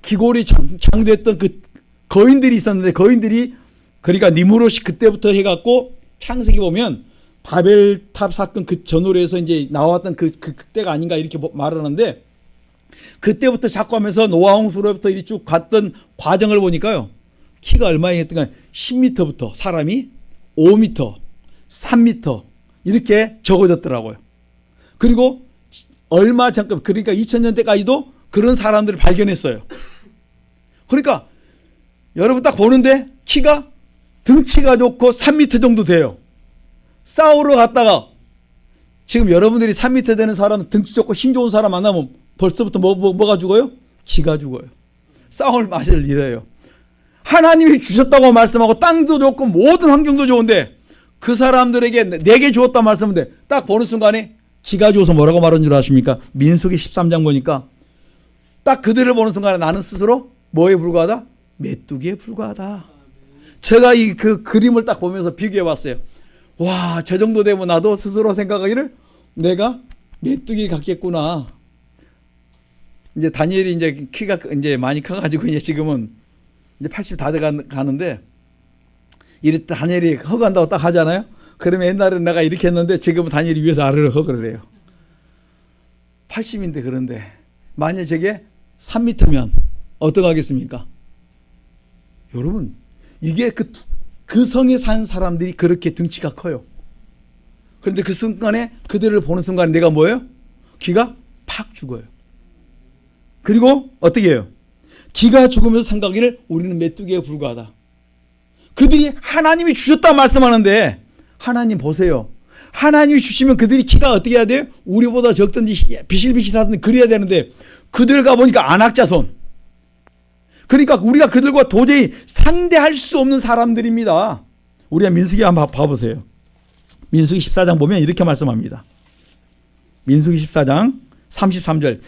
기골이 장됐던 그 거인들이 있었는데 거인들이 그러니까 니무롯이 그때부터 해갖고 창세기 보면 바벨탑 사건 그 전후로 해서 이제 나왔던 그때가 아닌가 이렇게 말을 하는데 그때부터 자꾸 하면서 노아 홍수로부터 이리 쭉 갔던 과정을 보니까요. 키가 얼마나 했던가 10m부터 사람이 5m, 3m 이렇게 적어졌더라고요. 그리고 얼마 잠깐 그러니까 2000년대까지도 그런 사람들을 발견했어요. 그러니까 여러분 딱 보는데 키가 등치가 좋고 3m 정도 돼요. 싸우러 갔다가 지금 여러분들이 3m 되는 사람, 등치 좋고 힘 좋은 사람 만나면 벌써부터 뭐가 죽어요? 기가 죽어요. 싸울 맛을 잃어요. 하나님이 주셨다고 말씀하고 땅도 좋고 모든 환경도 좋은데 그 사람들에게 내게 주었다 말씀인데 딱 보는 순간에 기가 죽어서 뭐라고 말하는 줄 아십니까? 민수기 13장 보니까 딱 그들을 보는 순간에 나는 스스로 뭐에 불과하다? 메뚜기에 불과하다. 제가 이 그 그림을 딱 보면서 비교해 봤어요. 와, 저 정도 되면 나도 스스로 생각하기를 내가 메뚜기 같겠구나. 이제 다니엘이 이제 키가 이제 많이 커가지고 이제 지금은 이제 80 다 가는데 이래 다니엘이 허간다고 딱 하잖아요. 그러면 옛날에는 내가 이렇게 했는데 지금은 다니엘이 위에서 아래로 허그를 해요. 80인데 그런데 만약 저게 3m면 어떡하겠습니까? 여러분, 이게 그 성에 사는 사람들이 그렇게 등치가 커요. 그런데 그 순간에 그들을 보는 순간에 내가 뭐예요? 기가 팍 죽어요. 그리고 어떻게 해요? 기가 죽으면서 생각하기를 우리는 메뚜기에 불과하다. 그들이 하나님이 주셨다 말씀하는데 하나님 보세요. 하나님이 주시면 그들이 키가 어떻게 해야 돼요? 우리보다 적든지 비실비실하든지 그래야 되는데 그들 가보니까 안악자손. 그러니까 우리가 그들과 도저히 상대할 수 없는 사람들입니다. 우리가 민수기 한번 봐보세요. 민수기 14장 보면 이렇게 말씀합니다. 민수기 14장 33절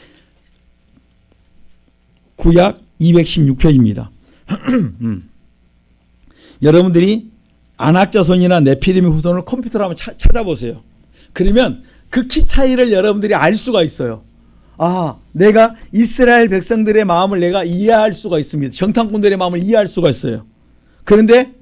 구약 216편입니다. 여러분들이 안악자손이나 네피림의 후손을 컴퓨터로 한번 찾아보세요. 그러면 그 키 차이를 여러분들이 알 수가 있어요. 아, 내가 이스라엘 백성들의 마음을 내가 이해할 수가 있습니다. 정탐꾼들의 마음을 이해할 수가 있어요. 그런데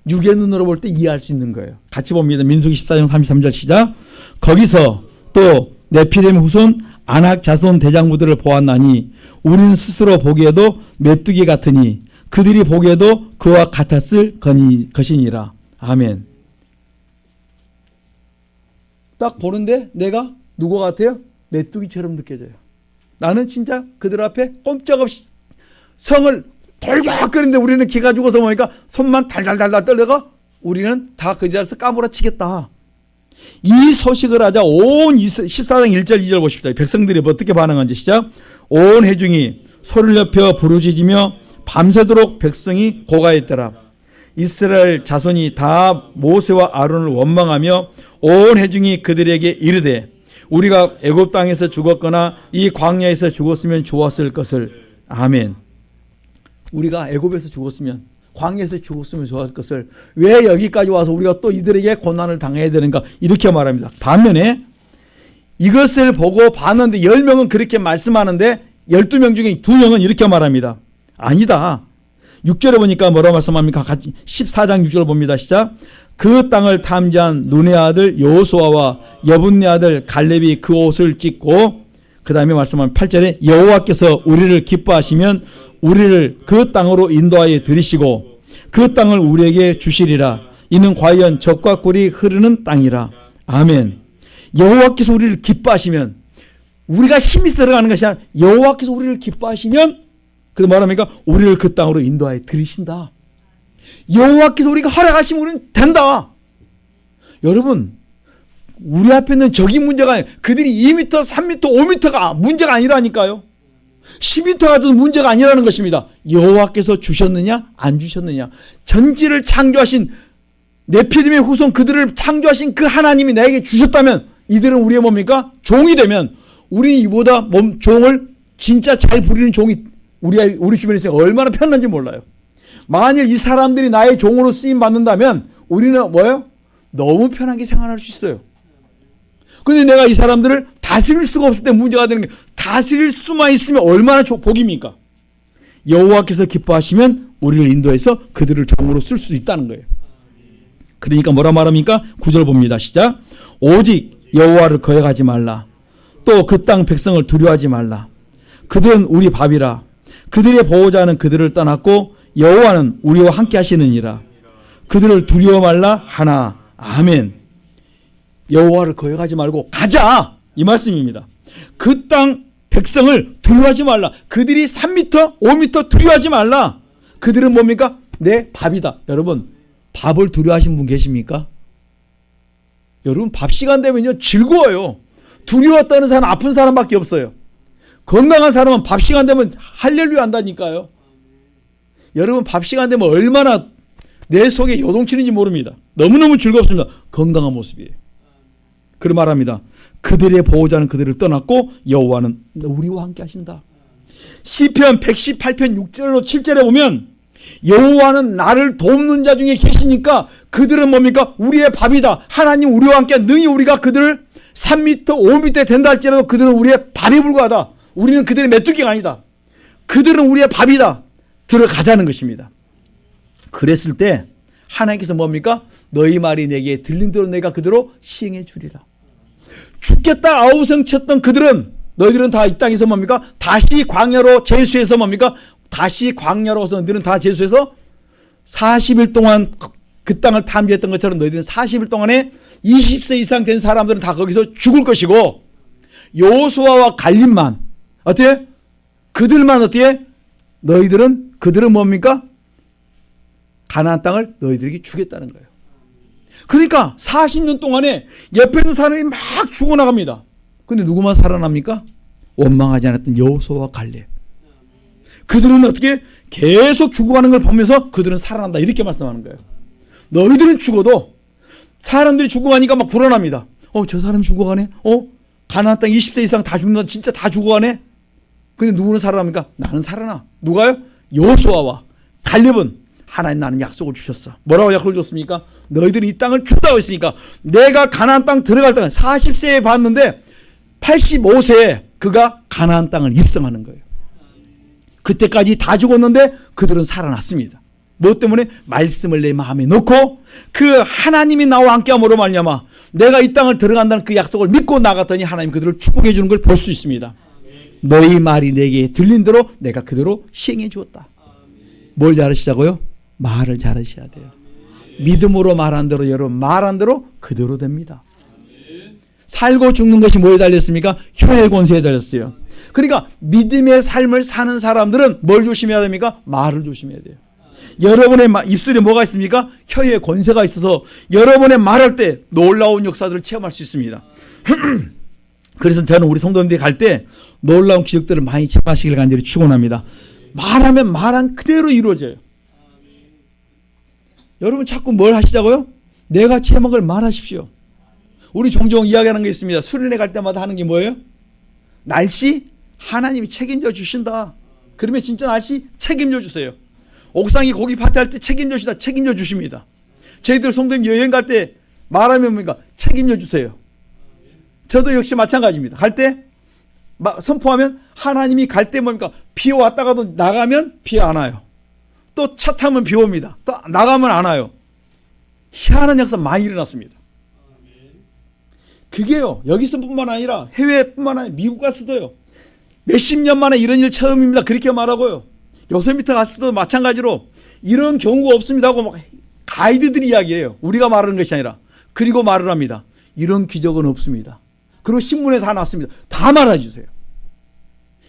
육의 눈으로 볼 때 이해할 수 있는 거예요. 같이 봅니다. 민수기 14장 33절 시작. 거기서 또 네피림 후손 아낙 자손 대장부들을 보았나니 우리는 스스로 보기에도 메뚜기 같으니 그들이 보기에도 그와 같았을 것이니라. 아멘. 딱 보는데 내가 누구 같아요? 메뚜기처럼 느껴져요. 나는 진짜 그들 앞에 꼼짝없이 성을 돌격거리는데 우리는 기가 죽어서 보니까 손만 달달달달 떨다가 우리는 다 그 자리에서 까무라치겠다. 이 소식을 하자 온 14장 1절 2절 보십시오. 백성들이 어떻게 반응한지 시작. 온 회중이 소리를 높여 부르짖으며 밤새도록 백성이 고가했더라. 이스라엘 자손이 다 모세와 아론을 원망하며 온 회중이 그들에게 이르되 우리가 애굽 땅에서 죽었거나 이 광야에서 죽었으면 좋았을 것을. 아멘. 우리가 애굽에서 죽었으면 광야에서 죽었으면 좋았을 것을 왜 여기까지 와서 우리가 또 이들에게 고난을 당해야 되는가 이렇게 말합니다. 반면에 이것을 보고 봤는데 10명은 그렇게 말씀하는데 12명 중에 2명은 이렇게 말합니다. 아니다. 6절에 보니까 뭐라고 말씀합니까? 14장 6절 봅니다. 시작. 그 땅을 탐지한 눈의 아들 여호수아와 여분네 아들 갈렙이 그 옷을 찢고 그 다음에 말씀하면 8절에 여호와께서 우리를 기뻐하시면 우리를 그 땅으로 인도하여 들이시고 그 땅을 우리에게 주시리라. 이는 과연 젖과 꿀이 흐르는 땅이라. 아멘. 여호와께서 우리를 기뻐하시면 우리가 힘이 들어가는 것이 아니라 여호와께서 우리를 기뻐하시면 그 말합니까? 우리를 그 땅으로 인도하여 들이신다. 여호와께서 우리가 허락하시면 우리는 된다. 여러분, 우리 앞에 있는 적이 문제가 아니에요. 그들이 2m, 3m, 5m가 문제가 아니라니까요. 10m 가도 문제가 아니라는 것입니다. 여호와께서 주셨느냐 안 주셨느냐. 전지를 창조하신 네피림의 후손 그들을 창조하신 그 하나님이 나에게 주셨다면 이들은 우리의 뭡니까? 종이 되면 우리 이보다 종을 진짜 잘 부리는 종이 우리 주변에 있으면 얼마나 편한지 몰라요. 만일 이 사람들이 나의 종으로 쓰임 받는다면 우리는 뭐예요? 너무 편하게 생활할 수 있어요. 근데 내가 이 사람들을 다스릴 수가 없을 때 문제가 되는 게 다스릴 수만 있으면 얼마나 복입니까? 여호와께서 기뻐하시면 우리를 인도해서 그들을 종으로 쓸 수 있다는 거예요. 그러니까 뭐라 말합니까? 9절 봅니다. 시작. 오직 여호와를 거역하지 말라. 또 그 땅 백성을 두려워하지 말라. 그들은 우리 밥이라. 그들의 보호자는 그들을 떠났고 여호와는 우리와 함께 하시느니라. 그들을 두려워 말라 하나. 아멘. 여호와를 거역하지 말고 가자 이 말씀입니다. 그 땅 백성을 두려워하지 말라. 그들이 3m, 5m 두려워하지 말라. 그들은 뭡니까? 내 밥이다. 여러분, 밥을 두려워하신 분 계십니까? 여러분 밥 시간 되면요 즐거워요. 두려워 떠는 사람 아픈 사람밖에 없어요. 건강한 사람은 밥 시간 되면 할렐루야 한다니까요. 여러분 밥 시간 되면 얼마나 내 속에 요동치는지 모릅니다. 너무너무 즐겁습니다. 건강한 모습이에요. 그런 말합니다. 그들의 보호자는 그들을 떠났고 여호와는 우리와 함께 하신다. 시편 118편 6절로 7절에 보면 여호와는 나를 돕는 자 중에 계시니까 그들은 뭡니까? 우리의 밥이다. 하나님 우리와 함께 능히 우리가 그들을 3m 5m 된다 할지라도 그들은 우리의 밥에 불과하다. 우리는 그들의 메뚜기가 아니다. 그들은 우리의 밥이다. 들어가자는 것입니다. 그랬을 때 하나님께서 뭡니까? 너희 말이 내게 들린 대로 내가 그대로 시행해 주리라. 죽겠다 아우성쳤던 그들은 너희들은 다 이 땅에서 뭡니까? 다시 광야로 제수해서 뭡니까? 다시 광야로 와서 너희들은 다 제수해서 40일 동안 그 땅을 탐지했던 것처럼 너희들은 40일 동안에 20세 이상 된 사람들은 다 거기서 죽을 것이고 여호수아와 갈렙만 어떻게? 그들만 어떻게? 그들은 뭡니까? 가나안 땅을 너희들에게 주겠다는 거예요. 그러니까 40년 동안에 옆에 있는 사람이 막 죽어나갑니다. 근데 누구만 살아납니까? 원망하지 않았던 여호수아와 갈렙. 그들은 어떻게 계속 죽어가는 걸 보면서 그들은 살아난다 이렇게 말씀하는 거예요. 너희들은 죽어도 사람들이 죽어가니까 막 불안합니다. 저 사람 죽어가네. 가나안 땅 20세 이상 다 죽는다. 진짜 다 죽어가네. 근데 누구는 살아납니까? 나는 살아나. 누가요? 여호수아와 갈렙은 하나님 나는 약속을 주셨어. 뭐라고 약속을 줬습니까? 너희들이 이 땅을 주다고 했으니까 내가 가나안 땅 들어갈 때는 40세에 봤는데 85세에 그가 가나안 땅을 입성하는 거예요. 그때까지 다 죽었는데 그들은 살아났습니다. 무엇 때문에? 말씀을 내 마음에 넣고 그 하나님이 나와 함께함으로 말미암아 내가 이 땅을 들어간다는 그 약속을 믿고 나갔더니 하나님 그들을 축복해 주는 걸 볼 수 있습니다. 너희 말이 내게 들린 대로 내가 그대로 시행해 주었다. 뭘 잘하시자고요? 말을 잘하셔야 돼요. 믿음으로 말한 대로 여러분 말한 대로 그대로 됩니다. 살고 죽는 것이 뭐에 달렸습니까? 혀의 권세에 달렸어요. 그러니까 믿음의 삶을 사는 사람들은 뭘 조심해야 됩니까? 말을 조심해야 돼요. 여러분의 입술에 뭐가 있습니까? 혀의 권세가 있어서 여러분의 말할 때 놀라운 역사들을 체험할 수 있습니다. 그래서 저는 우리 성도님들이 갈 때 놀라운 기적들을 많이 체험하시길 간절히 축원합니다. 말하면 말한 그대로 이루어져요. 여러분 자꾸 뭘 하시자고요? 내가 체험한 걸 말하십시오. 우리 종종 이야기하는 게 있습니다. 수련회 갈 때마다 하는 게 뭐예요? 날씨 하나님이 책임져 주신다. 그러면 진짜 날씨 책임져 주세요. 옥상이 고기 파티 할 때 책임져 주시다. 책임져 주십니다. 저희들 성도님 여행 갈 때 말하면 뭡니까? 책임져 주세요. 저도 역시 마찬가지입니다. 갈 때 선포하면 하나님이 갈 때 뭡니까? 비 왔다가도 나가면 비 안 와요. 또 차 타면 비 옵니다. 또 나가면 안 와요. 희한한 역사 많이 일어났습니다. 그게요 여기서뿐만 아니라 해외뿐만 아니라 미국 갔어도요 몇십 년 만에 이런 일 처음입니다. 그렇게 말하고요. 요새부터 갔어도 마찬가지로 이런 경우가 없습니다 하고 막 가이드들이 이야기해요. 우리가 말하는 것이 아니라. 그리고 말을 합니다. 이런 기적은 없습니다. 그리고 신문에 다 났습니다. 다 말해주세요.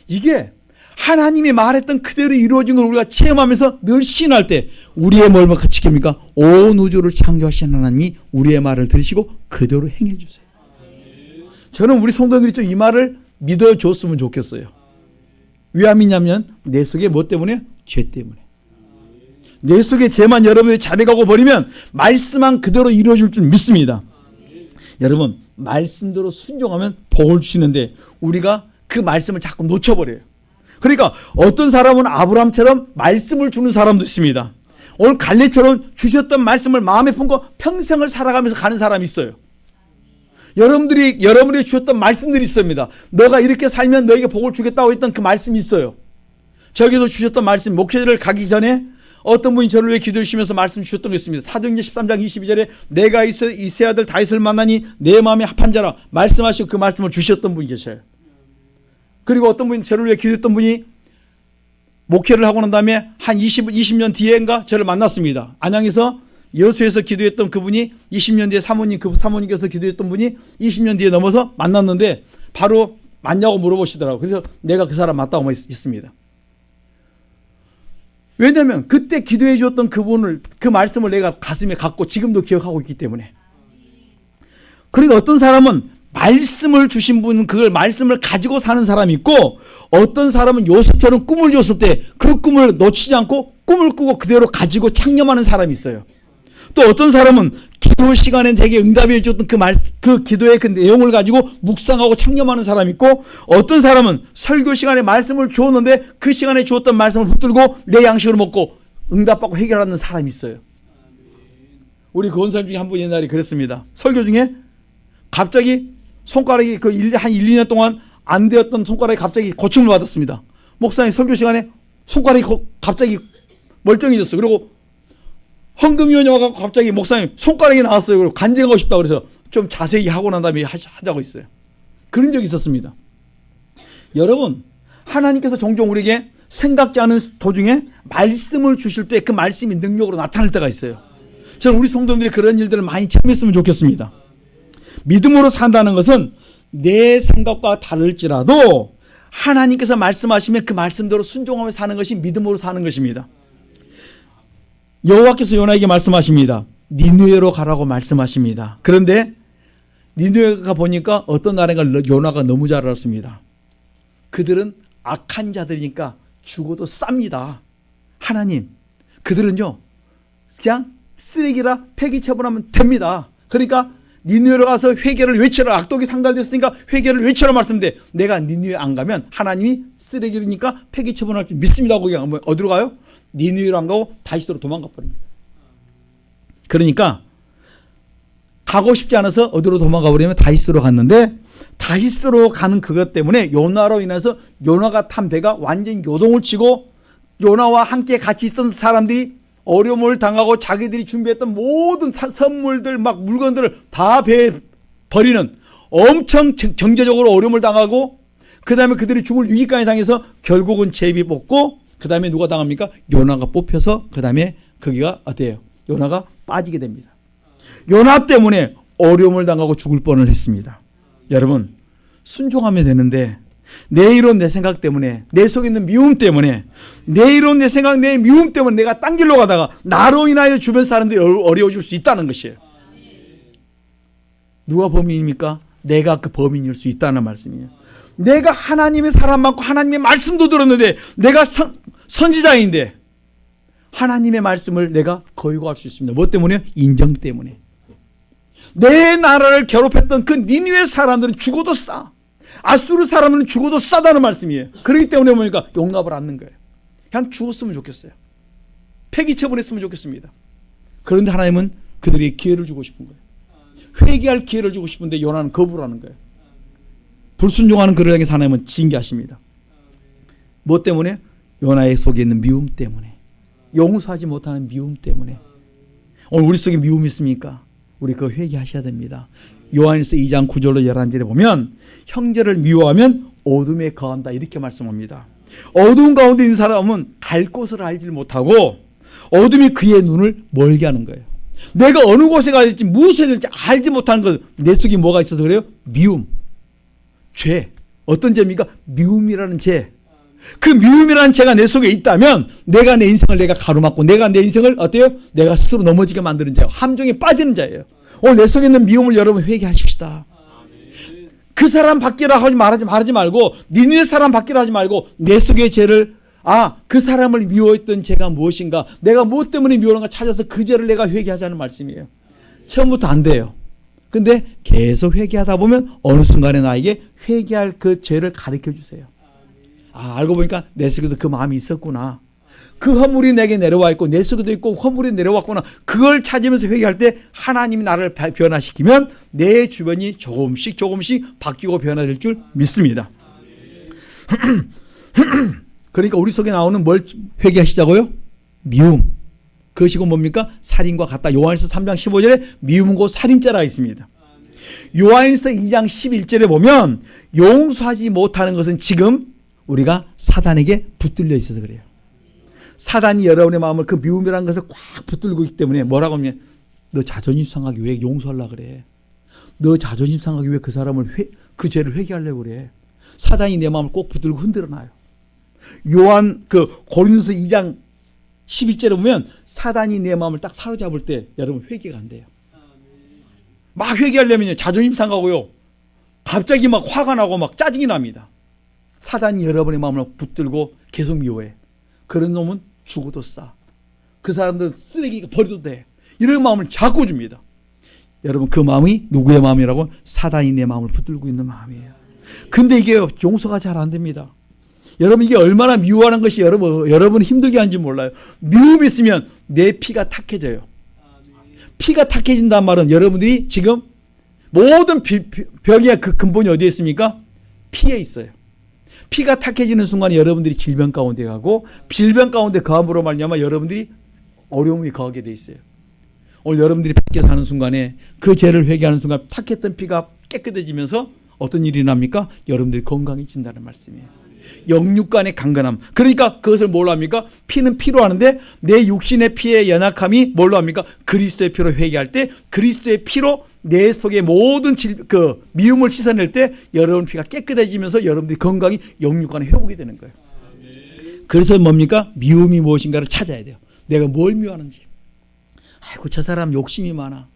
이게 하나님이 말했던 그대로 이루어진 걸 우리가 체험하면서 늘 신할 때 우리의 뭘만 지킵니까? 온 우주를 창조하신 하나님이 우리의 말을 들으시고 그대로 행해 주세요. 저는 우리 성도들이 좀 이 말을 믿어줬으면 좋겠어요. 왜 안 믿냐면 내 속에 뭐 때문에? 죄 때문에. 내 속에 죄만 여러분이 자백하고 버리면 말씀만 그대로 이루어질 줄 믿습니다. 여러분 말씀대로 순종하면 복을 주시는데 우리가 그 말씀을 자꾸 놓쳐버려요. 그러니까 어떤 사람은 아브라함처럼 말씀을 주는 사람도 있습니다. 오늘 갈렙처럼 주셨던 말씀을 마음에 품고 평생을 살아가면서 가는 사람이 있어요. 여러분들이 주셨던 말씀들이 있습니다. 너가 이렇게 살면 너에게 복을 주겠다고 했던 그 말씀이 있어요. 저기서 주셨던 말씀, 목회를 가기 전에 어떤 분이 저를 위해 기도해 주시면서 말씀 주셨던 게 있습니다. 사도행전 13장 22절에 내가 이세 아들 다윗을 만나니 내 마음에 합한 자라 말씀하시고 그 말씀을 주셨던 분이 계셔요. 그리고 어떤 분이 저를 위해 기도했던 분이 목회를 하고 난 다음에 한 20년 뒤에인가 저를 만났습니다. 안양에서 여수에서 기도했던 그분이 20년 뒤에 사모님께서 기도했던 분이 20년 뒤에 넘어서 만났는데 바로 맞냐고 물어보시더라고요. 그래서 내가 그 사람 맞다고 했습니다. 왜냐하면 그때 기도해 주었던 그분을 그 말씀을 내가 가슴에 갖고 지금도 기억하고 있기 때문에 그러니까 어떤 사람은 말씀을 주신 분은 그걸 말씀을 가지고 사는 사람이 있고, 어떤 사람은 요셉처럼 꿈을 줬을 때 그 꿈을 놓치지 않고 꿈을 꾸고 그대로 가지고 창념하는 사람이 있어요. 또 어떤 사람은 기도 시간에 되게 응답해 줬던 그 기도의 그 내용을 가지고 묵상하고 창념하는 사람이 있고, 어떤 사람은 설교 시간에 말씀을 주었는데 그 시간에 주었던 말씀을 붙들고 내 양식으로 먹고 응답받고 해결하는 사람이 있어요. 우리 그 원사님 중에 한 분 옛날에 그랬습니다. 설교 중에 갑자기 손가락이 한 1, 2년 동안 안 되었던 손가락이 갑자기 고침을 받았습니다. 목사님 설교 시간에 손가락이 갑자기 멀쩡해졌어요. 그리고 헌금위원회 와서 갑자기 목사님 손가락이 나왔어요. 그리고 간증하고 싶다 그래서 좀 자세히 하고 난 다음에 하자고 했어요. 그런 적이 있었습니다. 여러분, 하나님께서 종종 우리에게 생각지 않은 도중에 말씀을 주실 때 그 말씀이 능력으로 나타날 때가 있어요. 저는 우리 성도님들이 그런 일들을 많이 체험했으면 좋겠습니다. 믿음으로 산다는 것은 내 생각과 다를지라도 하나님께서 말씀하시면 그 말씀대로 순종하며 사는 것이 믿음으로 사는 것입니다. 여호와께서 요나에게 말씀하십니다. 니느웨로 가라고 말씀하십니다. 그런데 니느웨가 보니까 어떤 나라가 요나가 너무 잘 알았습니다. 그들은 악한 자들이니까 죽어도 쌉니다. 하나님, 그들은요 그냥 쓰레기라 폐기 처분하면 됩니다. 그러니까 니느웨로 가서 회개를 외쳐라. 악독이 상달됐으니까 회개를 외쳐라 말씀인데, 내가 니느웨 안 가면 하나님이 쓰레기니까 폐기 처분할 줄 믿습니다. 거기 가면 어디로 가요? 니느웨로 안 가고 다시스로 도망가 버립니다. 그러니까 가고 싶지 않아서 어디로 도망가 버리면 다시스로 갔는데, 다시스로 가는 그것 때문에 요나로 인해서 요나가 탄 배가 완전히 요동을 치고 요나와 함께 같이 있던 사람들이 어려움을 당하고 자기들이 준비했던 모든 선물들 막 물건들을 다 배에 버리는 엄청 경제적으로 어려움을 당하고, 그 다음에 그들이 죽을 위기까지 당해서 결국은 제비 뽑고, 그 다음에 누가 당합니까? 요나가 뽑혀서 그 다음에 거기가 어때요? 요나가 빠지게 됩니다. 요나 때문에 어려움을 당하고 죽을 뻔을 했습니다. 여러분, 순종하면 되는데 내 이론 내 생각 때문에, 내 속에 있는 미움 때문에, 내 이론 내 생각 내 미움 때문에 내가 딴 길로 가다가 나로 인하여 주변 사람들이 어려워질 수 있다는 것이에요. 누가 범인입니까? 내가 그 범인일 수 있다는 말씀이에요. 내가 하나님의 사람 맞고 하나님의 말씀도 들었는데, 내가 선지자인데 하나님의 말씀을 내가 거역할 수 있습니다. 뭐 때문에? 인정 때문에. 내 나라를 괴롭혔던 그 니느웨 사람들은 죽어도 싸. 아수르 사람은 죽어도 싸다는 말씀이에요. 그렇기 때문에 보니까 용납을 않는 거예요. 그냥 죽었으면 좋겠어요. 폐기 처분했으면 좋겠습니다. 그런데 하나님은 그들에게 기회를 주고 싶은 거예요. 회개할 기회를 주고 싶은데 요나는 거부를 하는 거예요. 불순종하는 그를 향해서 하나님은 징계하십니다. 뭐 때문에? 요나의 속에 있는 미움 때문에, 용서하지 못하는 미움 때문에. 오늘 우리 속에 미움이 있습니까? 우리 그거 회개하셔야 됩니다. 요한일서 2장 9절로 11절에 보면 형제를 미워하면 어둠에 거한다 이렇게 말씀합니다. 어두운 가운데 있는 사람은 갈 곳을 알지 못하고 어둠이 그의 눈을 멀게 하는 거예요. 내가 어느 곳에 가야 될지 무엇을 해야 될지 알지 못하는 것, 내 속에 뭐가 있어서 그래요? 미움, 죄. 어떤 죄입니까? 미움이라는 죄. 그 미움이라는 죄가 내 속에 있다면 내가 내 인생을 내가 가로막고 내가 내 인생을 어때요? 내가 스스로 넘어지게 만드는 자예요. 함정에 빠지는 자예요. 오늘 내 속에 있는 미움을 여러분 회개하십시다. 그 사람 받기라 하지 말하지 말고, 니네 사람 받기라 하지 말고 내 속의 죄를, 그 사람을 미워했던 죄가 무엇인가, 내가 무엇 때문에 미워하는가 찾아서 그 죄를 내가 회개하자는 말씀이에요. 처음부터 안 돼요. 근데 계속 회개하다 보면 어느 순간에 나에게 회개할 그 죄를 가르쳐 주세요. 알고 보니까 내 속에도 그 마음이 있었구나. 그 허물이 내게 내려와 있고 내 속에도 있고 허물이 내려왔구나. 그걸 찾으면서 회개할 때 하나님이 나를 변화시키면 내 주변이 조금씩 바뀌고 변화될 줄 믿습니다. 그러니까 우리 속에 나오는 뭘 회개하시자고요? 미움. 그것이 곧 뭡니까? 살인과 같다. 요한일서 3장 15절에 미움은 곧 살인죄라 있습니다. 요한일서 2장 11절에 보면 용서하지 못하는 것은 지금 우리가 사단에게 붙들려 있어서 그래요. 사단이 여러분의 마음을 그 미움이라는 것을 꽉 붙들고 있기 때문에 뭐라고 하면, 너 자존심 상하게 왜 용서하려고 그래? 너 자존심 상하게 왜 그 사람을 그 죄를 회개하려고 그래? 사단이 내 마음을 꼭 붙들고 흔들어 놔요. 요한 고린도서 2장 11절에 보면 사단이 내 마음을 딱 사로잡을 때 여러분 회개가 안 돼요. 막 회개하려면 자존심 상하고요. 갑자기 막 화가 나고 막 짜증이 납니다. 사단이 여러분의 마음을 붙들고 계속 미워해. 그런 놈은 죽어도 싸. 그 사람들 쓰레기가 버려도 돼. 이런 마음을 자꾸 줍니다. 여러분, 그 마음이 누구의 마음이라고? 사단이 내 마음을 붙들고 있는 마음이에요. 근데 이게 용서가 잘 안 됩니다. 여러분, 이게 얼마나 미워하는 것이 여러분 힘들게 하는지 몰라요. 미움이 있으면 내 피가 탁해져요. 피가 탁해진다는 말은 여러분들이 지금 모든 병의 그 근본이 어디에 있습니까? 피에 있어요. 피가 탁해지는 순간에 여러분들이 질병 가운데 가고, 질병 가운데 거함으로 말미암아 여러분들이 어려움이 거하게 돼 있어요. 오늘 여러분들이 밖에 사는 순간에 그 죄를 회개하는 순간 탁했던 피가 깨끗해지면서 어떤 일이 납니까? 여러분들이 건강해진다는 말씀이에요. 영육간의 강건함. 그러니까 그것을 뭘로 합니까? 피는 피로 하는데 내 육신의 피의 연약함이 뭘로 합니까? 그리스도의 피로 회개할 때 그리스도의 피로 내 속의 모든 미움을 씻어낼 때 여러분 피가 깨끗해지면서 여러분들이 건강이 영육간에 회복이 되는 거예요. 그래서 뭡니까? 미움이 무엇인가를 찾아야 돼요. 내가 뭘 미워하는지. 아이고, 저 사람 욕심이 많아.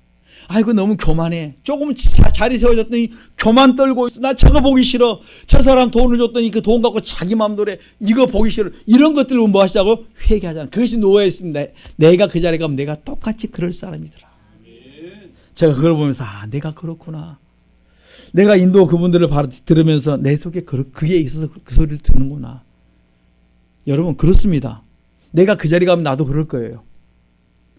아이고, 너무 교만해. 조금 자리 세워졌더니 교만 떨고 있어. 나 저거 보기 싫어. 저 사람 돈을 줬더니 그 돈 갖고 자기 마음대로 해. 이거 보기 싫어. 이런 것들을 뭐 하시자고? 회개하잖아. 그것이 노예였습니다. 내가 그 자리에 가면 내가 똑같이 그럴 사람이더라. 제가 그걸 보면서 내가 그렇구나. 내가 인도 그분들을 바로 들으면서 내 속에 그게 있어서 그 소리를 듣는구나. 여러분, 그렇습니다. 내가 그 자리에 가면 나도 그럴 거예요.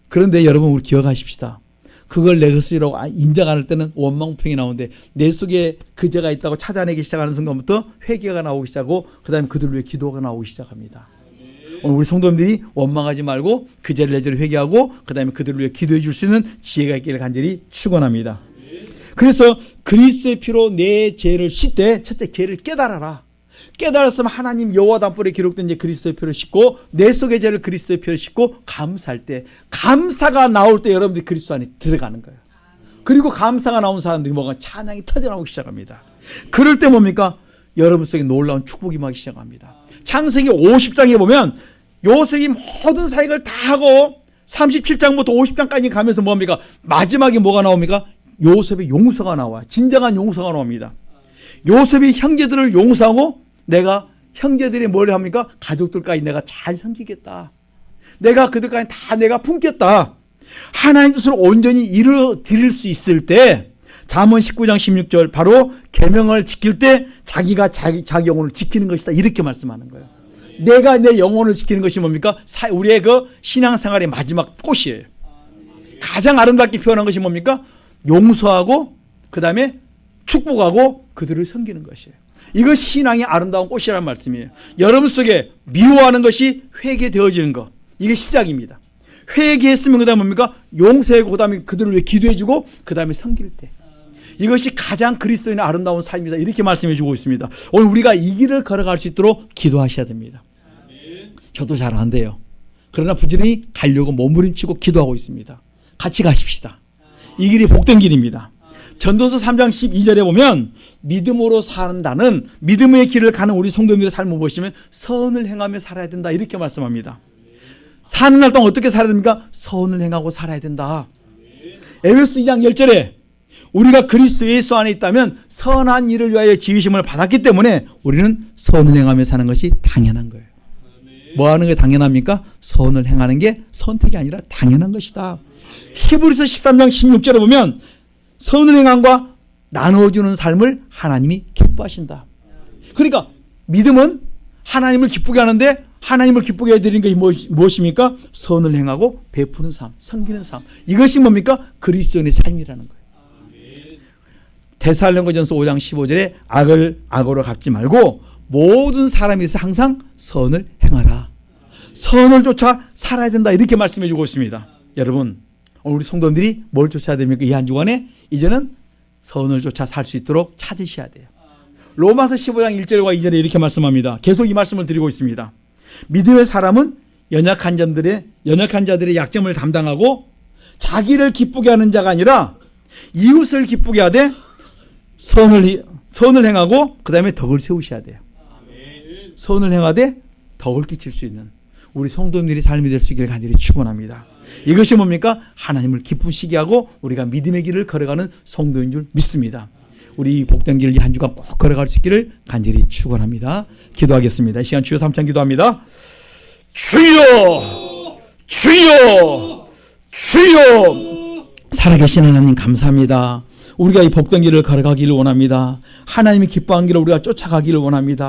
그런데 여러분, 우리 기억하십시다. 그걸 내 것이라고 인정 안 할 때는 원망평이 나오는데 내 속에 그 죄가 있다고 찾아내기 시작하는 순간부터 회개가 나오기 시작하고 그 다음에 그들 위해 기도가 나오기 시작합니다. 오늘 우리 성도님들이 원망하지 말고 그 죄를 내 죄를 회개하고 그 다음에 그들을 위해 기도해 줄 수 있는 지혜가 있기를 간절히 축원합니다. 그래서 그리스도의 피로 내 죄를 씻되 첫째 죄를 깨달아라. 깨달았으면 하나님 여호와 담불에 기록된 이제 그리스도의 피로 씻고 내 속의 죄를 그리스도의 피로 씻고 감사할 때, 감사가 나올 때 여러분들이 그리스도 안에 들어가는 거예요. 그리고 감사가 나온 사람들이 뭐가 찬양이 터져나오기 시작합니다. 그럴 때 뭡니까? 여러분 속에 놀라운 축복이 임하기 시작합니다. 창세기 50장에 보면 요셉이 모든 사역을 다 하고 37장부터 50장까지 가면서 뭡니까? 마지막에 뭐가 나옵니까? 요셉의 용서가 나와요. 진정한 용서가 나옵니다. 요셉이 형제들을 용서하고 내가 형제들이 뭘 합니까? 가족들까지 내가 잘 섬기겠다. 내가 그들까지 다 내가 품겠다. 하나님 뜻을 온전히 이루어 드릴 수 있을 때 잠언 19장 16절 바로 계명을 지킬 때 자기가 자기 영혼을 지키는 것이다. 이렇게 말씀하는 거예요. 내가 내 영혼을 지키는 것이 뭡니까? 우리의 그 신앙생활의 마지막 꽃이에요. 가장 아름답게 표현한 것이 뭡니까? 용서하고 그 다음에 축복하고 그들을 섬기는 것이에요. 이거 신앙의 아름다운 꽃이라는 말씀이에요. 여러분 속에 미워하는 것이 회개되어지는 것. 이게 시작입니다. 회개했으면 그 다음에 뭡니까? 용서하고 그 다음에 그들을 위해 기도해주고 그 다음에 섬길 때. 이것이 가장 그리스도인의 아름다운 삶이다. 이렇게 말씀해주고 있습니다. 오늘 우리가 이 길을 걸어갈 수 있도록 기도하셔야 됩니다. 저도 잘 안 돼요. 그러나 부지런히 가려고 몸부림치고 기도하고 있습니다. 같이 가십시다. 이 길이 복된 길입니다. 전도서 3장 12절에 보면 믿음으로 산다는 믿음의 길을 가는 우리 성도님들의 삶을 보시면 선을 행하며 살아야 된다. 이렇게 말씀합니다. 사는 날 동안 어떻게 살아야 됩니까? 선을 행하고 살아야 된다. 에베소 2장 10절에 우리가 그리스도 예수 안에 있다면 선한 일을 위하여 지으심을 받았기 때문에 우리는 선을 행하며 사는 것이 당연한 거예요. 뭐 하는 게 당연합니까? 선을 행하는 게 선택이 아니라 당연한 것이다. 히브리서 13장 16절에 보면 선을 행함과 나눠주는 삶을 하나님이 기뻐하신다. 그러니까 믿음은 하나님을 기쁘게 하는데 하나님을 기쁘게 해드리는 것이 무엇입니까? 선을 행하고 베푸는 삶, 섬기는 삶. 이것이 뭡니까? 그리스도인의 삶이라는 거예요. 데살로니가전서 5장 15절에 악을 악으로 갚지 말고 모든 사람이 있어 항상 선을 행하라. 선을 쫓아 살아야 된다. 이렇게 말씀해 주고 있습니다. 여러분, 우리 성도님들이 뭘 쫓아야 됩니까? 이 한 주간에 이제는 선을 쫓아 살 수 있도록 찾으셔야 돼요. 로마서 15장 1절과 2절에 이렇게 말씀합니다. 계속 이 말씀을 드리고 있습니다. 믿음의 사람은 연약한 자들의 약점을 담당하고 자기를 기쁘게 하는 자가 아니라 이웃을 기쁘게 하되 선을 행하고 그 다음에 덕을 세우셔야 돼요. 선을 행하되 덕을 끼칠 수 있는 우리 성도님들이 삶이 될 수 있기를 간절히 축원합니다. 이것이 뭡니까? 하나님을 기쁘시게 하고 우리가 믿음의 길을 걸어가는 성도인 줄 믿습니다. 우리 복된 길을 한 주간 꼭 걸어갈 수 있기를 간절히 축원합니다. 기도하겠습니다. 이 시간 주여 3천 기도합니다. 주여, 주여, 주여. 살아계신 하나님 감사합니다. 우리가 이 복된 길을 걸어가기를 원합니다. 하나님이 기뻐하는 길을 우리가 쫓아가기를 원합니다.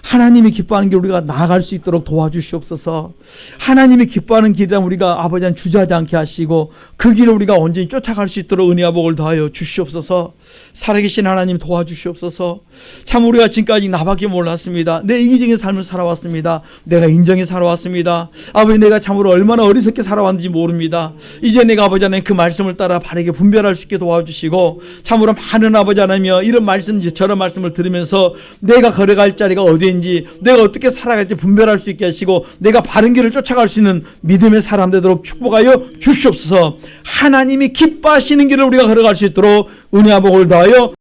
하나님이 기뻐하는 길 우리가 나아갈 수 있도록 도와주시옵소서. 하나님이 기뻐하는 길이란 우리가 아버지는 주저하지 않게 하시고 그 길을 우리가 온전히 쫓아갈 수 있도록 은혜와 복을 더하여 주시옵소서. 살아계신 하나님 도와주시옵소서. 참 우리가 지금까지 나밖에 몰랐습니다. 내 이기적인 삶을 살아왔습니다. 내가 인정해 살아왔습니다. 아버지 내가 참으로 얼마나 어리석게 살아왔는지 모릅니다. 이제 내가 아버지 하나님 그 말씀을 따라 바르게 분별할 수 있게 도와주시고 참으로 많은 아버지 하나님이여 이런 말씀 저런 말씀을 들으면서 내가 걸어갈 자리가 어디인지 내가 어떻게 살아갈지 분별할 수 있게 하시고 내가 바른 길을 쫓아갈 수 있는 믿음의 사람 되도록 축복하여 주시옵소서. 하나님이 기뻐하시는 길을 우리가 걸어갈 수 있도록 은혜와 복을 더하여